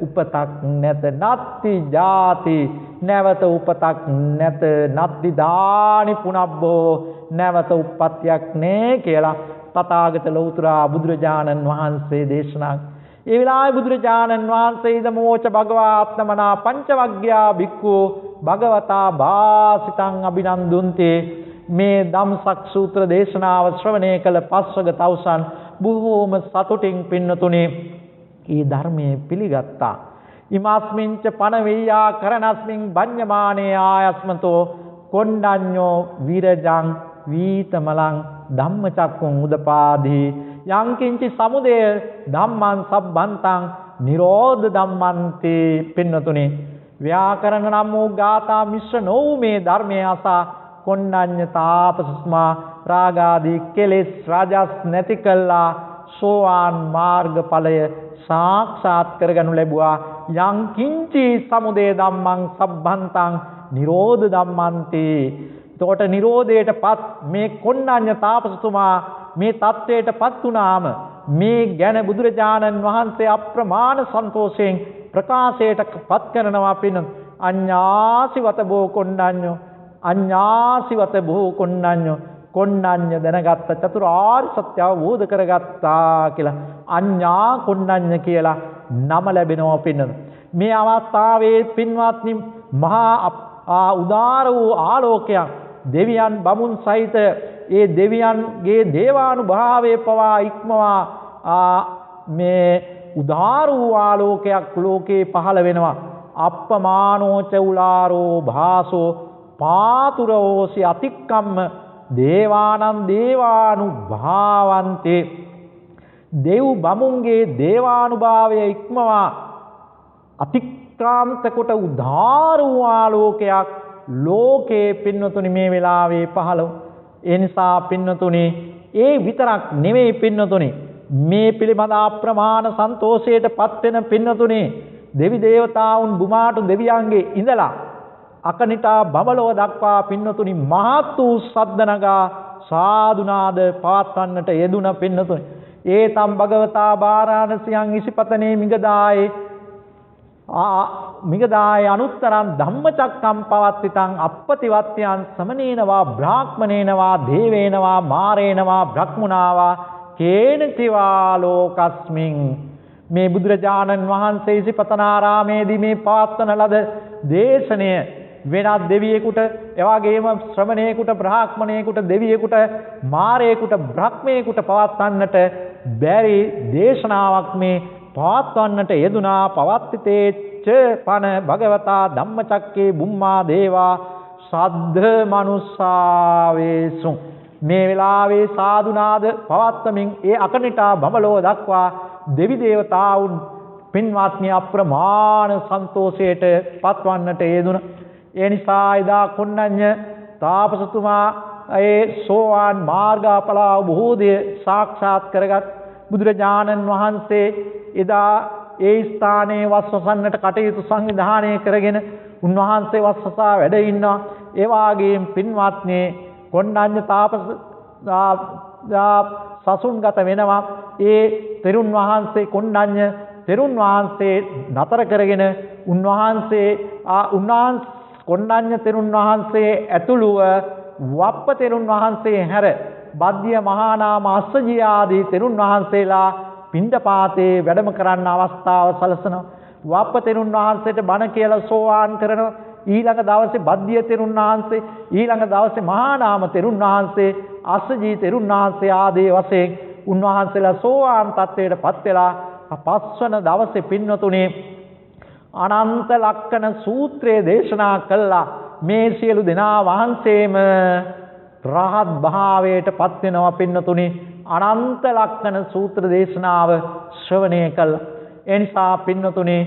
උපතක් නැත. නත්ති ජාති, නැවත උපතක් නැත. නත්ති දානි පුනබ්බෝ, නැවත උප්පත්තියක් නෑ කියලා තථාගත ලෞතර බුදුරජාණන් වහන්සේ දේශනා. ඒ වෙලාවේ බුදුරජාණන් වහන්සේ ඉදමෝච භගවාත්මනා පංචවග්ගයා භික්ඛු භගවතා භාසිතං අභිනන්දුන්තේ මේ ධම්සක් සූත්‍ර දේශනාව ශ්‍රවණය කළ පස්වග තවුසන් බොහෝම සතුටින් පින්නතුනේ ඒ ධර්මයේ පිළිගත්තා. ඉමස්මින්ච පන වෙය්‍යා කරණස්මින් බඤ්ඤමානේ ආයස්මතෝ කොණ්ඩඤ්ඤෝ විරජං වීතමලං ධම්මචක්කුං උදපාදී යංකින්චි සමුදය ධම්මං සබ්බන්තං නිරෝධ ධම්මන්ති. පින්නතුනේ ව්‍යාකරණ නම් වූ ගාථා මිශ්‍ර නොවූ මේ ධර්මයේ අසා කොණ්ඩඤ්ඤ තාපසස්මා රාගාදී කෙලෙස් රාජස් නැති කළා සෝවාන් මාර්ගඵලය සාක්ෂාත් කරගනු ලැබුවා. යං කිංචි සමුදය ධම්මං සබ්බන්තං නිරෝධ ධම්මන්ති. එතකොට නිරෝධයටපත් මේ කොණ්ඩඤ්ඤ තාපසතුමා මේ தത്വයටපත් වුණාම මේ ගැන බුදුරජාණන් වහන්සේ අප්‍රමාණ සන්තෝෂයෙන් ප්‍රකාශයටපත් කරනවා. පින්න අඤ්ඤාසිවත බෝ කොණ්ඩඤ්ඤෝ, අඤ්ඤාසිවත බෝ කොණ්ඩඤ්ඤෝ, කොණ්ඩඤ්ඤ දැනගත්ත, චතුරාර්ය සත්‍ය අවබෝධ කරගත්තා කියලා අඤ්ඤා කොණ්ඩඤ්ඤ කියලා නම ලැබෙනවා. පින්න මේ අවස්ථාවේ පින්වත්නි මහා උදාර වූ ආලෝකයක් දෙවියන් බමුණු සහිත ඒ දෙවියන්ගේ දේවානුභාවයේ පවා ඉක්මවා මේ උදාර වූ ආලෝකයක් ලෝකේ පහළ වෙනවා. අප්පමානෝච උලාරෝ භාසෝ පාතුරෝසි අතික්කම්ම දේවානං දේවානුභාවන්තේ. දෙව් බමුණුගේ දේවානුභාවය ඉක්මවා අතික්‍රාන්ත කොට උදාර වූ ආලෝකයක් ලෝකේ පින්නතුනි මේ වෙලාවේ පහළ. ඒ නිසා පින්නතුනි ඒ විතරක් නෙමෙයි පින්නතුනි මේ පිළිබඳ අප්‍රමාණ සන්තෝෂයට පත් වෙන පින්නතුනි දෙවි දේවතාවුන් බුමාටු දෙවියන්ගේ ඉඳලා අකනිටා බඹලව දක්වා පින්නතුනි මහත් වූ සද්ද නගා සාදුනාද පවත්වන්නට යෙදුන පින්නතුනි. ඒතම් භගවතා බාරාණසියං ඉසිපතනේ මිගදාය අනුත්තරං ධම්මචක්කම් පවත්තිතං අප්පතිවත්යන් සමනේනවා බ්‍රාහ්මනේනවා දේවේනවා මාරේනවා බ්‍රහ්මුණාවා කේනතිවා ලෝකස්මින්. මේ බුදුරජාණන් වහන්සේ ඉසිපතනාරාමේදී මේ පවත්වන ලද දේශනය වෙනත් දෙවියෙකුට එවාගේම ශ්‍රමණේකුට බ්‍රාහ්මණේකුට දෙවියෙකුට මාරේකුට බ්‍රහ්මේකුට පවත්වන්නට බැරි දේශනාවක් මේ පවත්වන්නට යෙදුනා. පවත්තිතේච්ච පන භගවතා ධම්මචක්කේ බුම්මා දේවා සද්ධ මනුස්සාවේසු. මේ වෙලාවේ සාදුනාද පවත්වමින් ඒ අකනිටා බඹලව දක්වා දෙවි දේවතාවුන් පින්වත්නි අප්‍රමාණ සන්තෝෂයට පත්වන්නට යෙදුණා. ඒ නිසා එදා කොණ්ණඤ්ඤ තාපසතුමා ඒ සෝවාන් මාර්ගඵල අවබෝධය සාක්ෂාත් කරගත් බුදුරජාණන් වහන්සේ එදා ඒ ස්ථානයේ වස්වසන්නට කටයුතු සංවිධානය කරගෙන උන්වහන්සේ වස්වසා වැඩ ඉන්නවා. ඒ වාගේම පින්වත්නි කොණ්ණඤ්ඤ තාපස සසුන්ගත වෙනවා. ඒ තෙරුන් වහන්සේ කොණ්ණඤ්ඤ තෙරුන් වහන්සේ නතර කරගෙන උන්වහන්සේ කොණ්ණඤ්ඤ තෙරුන් වහන්සේ ඇතුළුව වප්ප තෙරුන් වහන්සේ හැර බද්ධිය මහානාම අස්සජී ආදී තෙරුන් වහන්සේලා පිණ්ඩපාතේ වැඩම කරන්න අවස්ථාව සලසනවා. වප්ප තෙරුන් වහන්සේට බණ කියලා සෝවාන් කරනවා. ඊළඟ දවසේ බද්ධිය තෙරුන් වහන්සේ, ඊළඟ දවසේ මහානාම තෙරුන් වහන්සේ, අස්සජී තෙරුන් වහන්සේ ආදී වශයෙන් උන්වහන්සේලා සෝවාන් තත්වයට පත් වෙලා පස්වන දවසේ පින්නතුනේ අනන්ත ලක්කන සූත්‍රය දේශනා කළා. මේ සියලු දෙනා වහන්සේම රහත් භාවයට පත් වෙනවා පින්නතුනි. අනන්ත ලක්කන සූත්‍ර දේශනාව ශ්‍රවණය කළා. ඒ නිසා පින්නතුනි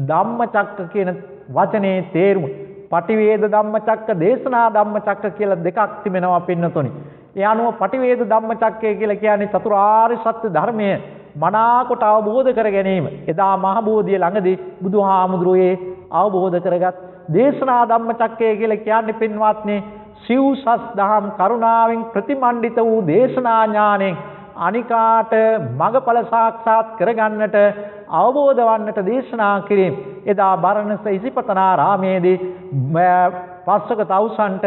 ධම්මචක්ක කියන වචනේ තේරුම පටිවේද ධම්මචක්ක දේශනා ධම්මචක්ක කියලා දෙකක් තිබෙනවා පින්නතුනි. ඒ අනුව පටිවේද ධම්මචක්කය කියලා කියන්නේ චතුරාර්ය සත්‍ය ධර්මය මනාකොට අවබෝධ කර ගැනීම. එදා මහ බෝධිය ළඟදී බුදුහාමුදුරුවෝ අවබෝධ කරගත් දේශනා ධම්මචක්කය කියලා කියන්නේ පින්වත්නි සිව්සස් දහම් කරුණාවෙන් ප්‍රතිමණ්ඩිත වූ දේශනා ඥාණයෙන් අනිකාට මගඵල සාක්ෂාත් කරගන්නට අවබෝධ වන්නට දේශනා කිරීම. එදා බරණැස ඉසිපතනාරාමේදී පස්වක තවුසන්ට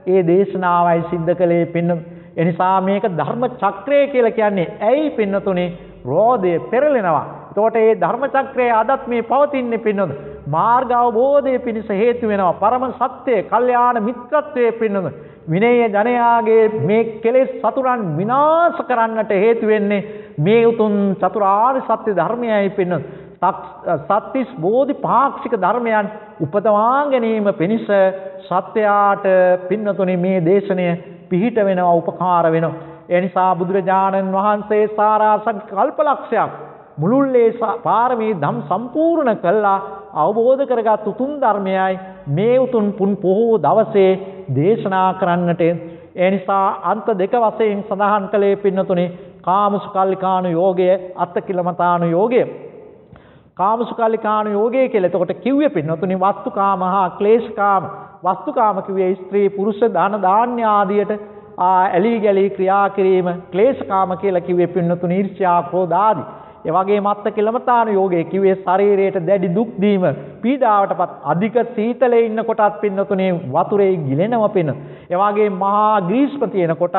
ඒ දේශනාවයි සිද්ධ කළේ පින්න. එනිසා මේක ධර්ම චක්‍රය කියලා කියන්නේ ඇයි පින්නතුනේ රෝධය පෙරලෙනවා. එතකොට මේ ධර්ම චක්‍රය අදත් මේ පවතින්නේ පින්නොත් මාර්ග අවබෝධය පිණිස හේතු වෙනවා. පරම සත්‍ය, කල්යාණ මිත්‍රත්වයේ පින්නොත් විනය ජනයාගේ මේ කෙලෙස් සතුරන් විනාශ කරන්නට හේතු වෙන්නේ මේ උතුම් චතුරාර්ය සත්‍ය ධර්මයයි පින්නොත්. සත්‍තිස් බෝධි පාක්ෂික ධර්මයන් උපදවා ගැනීම පිණිස සත්‍යයට පින්නතුනි මේ දේශනය පිහිට වෙනවා, උපකාර වෙනවා. ඒ නිසා බුදුරජාණන් වහන්සේ සාරාසත් කල්පලක්ෂයක් මුළුල්ලේ පාරමී ධම් සම්පූර්ණ කළා අවබෝධ කරගත් උතුම් ධර්මයයි මේ උතුම් පුන් පොහෝ දවසේ දේශනා කරන්නට. ඒ නිසා අන්ත දෙක වශයෙන් සඳහන් කළේ පින්නතුනි කාමසුකල්ලිකාණු යෝගය, අත්තකිලමතාණු යෝගය. කාමසුකල්ලිකාණු යෝගය කියලා එතකොට කිව්වේ පින්නතුනි වස්තුකාම හා ක්ලේශකාම. වස්තුකාම කිව්වේ ස්ත්‍රී පුරුෂ ධන ධාන්‍ය ආදියට ඇලී ගැලී ක්‍රියා කිරීම. ක්ලේශකාම කියලා කිව්වේ පින්නතුනි ඊර්ෂ්‍යා ක්‍රෝධ ආදී. ඒ වගේම අත්තකිලමතාණු යෝගය කිව්වේ ශරීරයට දැඩි දුක් දීම, පීඩාවටපත් අධික සීතලේ ඉන්න කොටත් පින්නතුනි වතුරේ ගිලෙනව පින්න. ඒ වගේම මහා ග්‍රීෂ්ම තියෙන කොටත්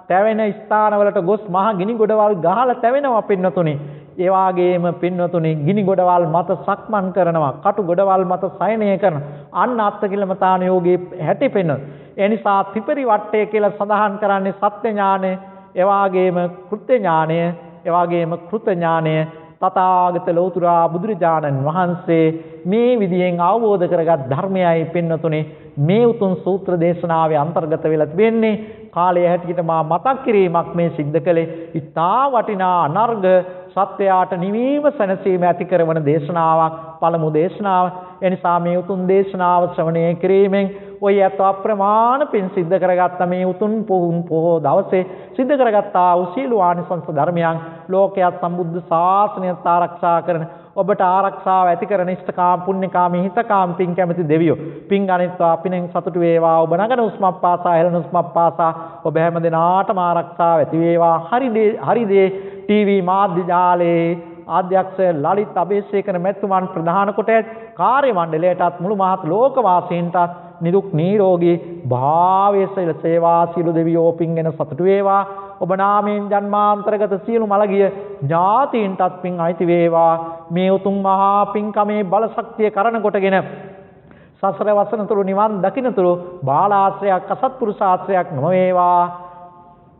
තැවෙන ස්ථානවලට ගොස් මහා ගිනි ගොඩවල් ගහලා තැවෙනවා පින්නතුනි. ඒ වාගේම පින්වතුනි ගිනි ගොඩවල් මත සක්මන් කරනවා, කටු ගොඩවල් මත සයනය කරනවා. අන්න අත්කිලමතාන යෝගී හැටි පෙන්වන. ඒ නිසා ත්‍රිපරිවට්ටය කියලා සඳහන් කරන්නේ සත්‍ය ඥානය, ඒ වාගේම කෘත්‍ය ඥානය, ඒ වාගේම කෘත ඥානය. තථාගත ලෞතර බුදුරජාණන් වහන්සේ මේ විදියෙන් අවබෝධ කරගත් ධර්මයයි පින්වතුනි මේ උතුම් සූත්‍ර දේශනාවේ අන්තර්ගත වෙලා තිබෙන්නේ. කාලය හැටියට මා මතක් කිරීමක් මේ සිද්ධ කළේ. ඊටා වටිනා අනර්ග සත්‍යයට නිවීම සැනසීම ඇති කරන දේශනාවක්, පළමු දේශනාව. එනිසා මේ උතුම් දේශනාව ශ්‍රවණය කිරීමෙන් ඔය අත අප්‍රමාණ පින් සිද්ධ කරගත්ත මේ උතුම් පොහොය දවසේ සිද්ධ කරගත්තා වූ සීල ආනිසංස ධර්මයන් ලෝකයක් සම්බුද්ධ ශාසනයත් ආරක්ෂා කරන ඔබට ආරක්ෂාව ඇති කරන ඉෂ්ඨකාම පුණ්‍යකාමී හිතකාම පින් කැමති දෙවියෝ පින් ගණිත්වා පිනෙන් සතුටු වේවා. ඔබ නගන උස්මක් පාසා හෙළන උස්මක් පාසා ඔබ හැම දිනාටම ආරක්ෂාව ඇති වේවා. හරිදේ ටීවී මාධ්‍ය ජාලයේ අධ්‍යක්ෂ ලලිත් අබේසේකර මැතිතුමන් ප්‍රධාන කොට කාර්ය මණ්ඩලයටත් මුළු මහත් ලෝකවාසීන්ටත් නිදුක් නිරෝගී භාවයේ සේවා සියලු දෙවියෝ පින්ගෙන සතුටු වේවා. ඔබ නාමයෙන් ජන්මාන්තරගත සියලු මළගිය ඥාතීන්ටත් පින් අයිති වේවා. මේ උතුම් මහා පින්කමේ බල ශක්තිය කරණ කොටගෙන සසර වසනතුරු නිවන් දකින්නතුරු බාලාශ්‍රයක් අසත්පුරුෂාශ්‍රයක් නොම වේවා.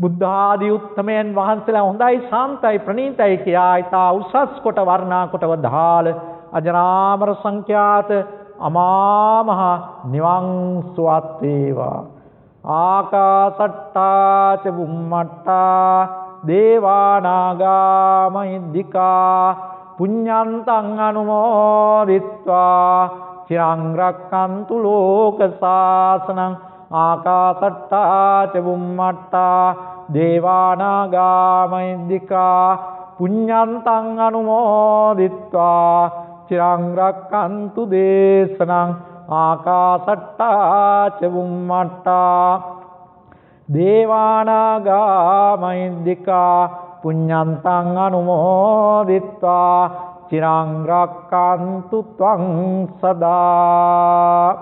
බුද්ධ ආදී උත්තමයන් වහන්සේලා හොඳයි ශාන්තයි ප්‍රණීතයි කියා ඊතා උසස් කොට වර්ණා කොට වදාළ අජරාමර සංඛ්‍යාත අමා මහ නිවන් සුවත් වේවා. ආකාසට්ටා ච බුම්මට්ටා දේවා නාග මහිද්దికා පුඤ්ඤන්තං අනුමෝදිත්වා චිරං රක්ඛන්තු ලෝක සාසනං. ආකාසට්ටා ච බුම්මට්ටා දේවා නාග මහිද්దికා පුඤ්ඤන්තං අනුමෝදිත්වා චිරං රක්ඛන්තු දේශනං. ආකාසට්ටා ච බුම්මට්ටා දේවා නාග මහිද්దికා පුඤ්ඤන්තං අනුමෝදිත්වා චිරං රක්ඛන්තු ත්වං සදා.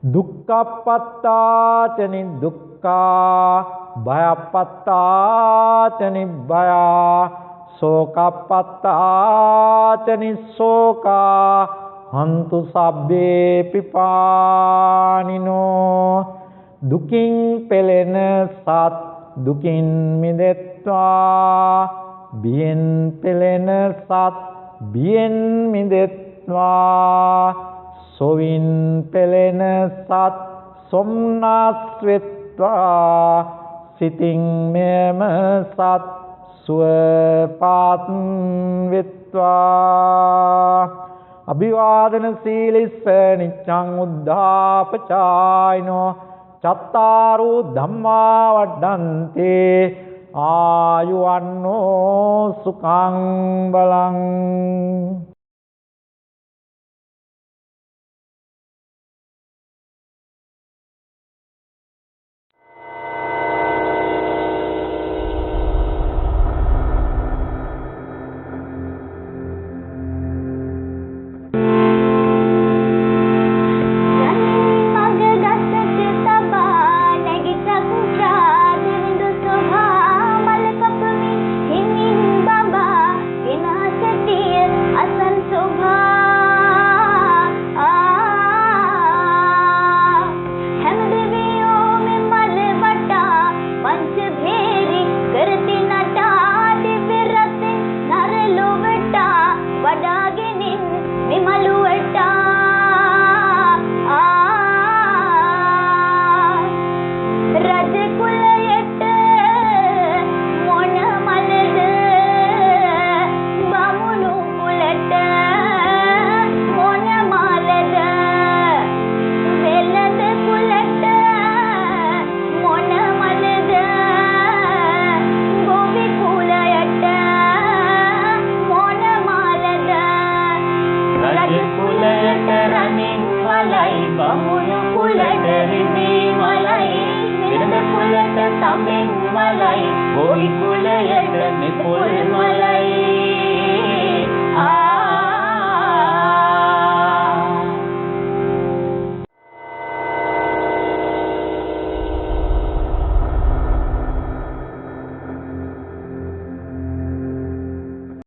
දුක්ඛප්පත්තා ච නිදුක්ඛා භයප්පත්තා ච නිබ්භයා ශෝකප්පත්තා ච නිස්සෝකා හන්තු සබ්බේ පිපානිනෝ. දුකින් පෙළෙන සත් දුකින් මිදෙත්වා, බියෙන් පෙළෙන සත් බියෙන් මිදෙත්වා, සොවින් පෙළෙන සත් සොම්නස් වෙත්වා, සිතින් මෙම සත් සුවපත් වෙත්වා. අභිවාදන සීලිස්ස නිච්ඡං උද්ධාපචායිනෝ චත්තාරෝ ධම්මා වඩ්ඩන්තේ ආයුවන්නෝ සුඛං බලං.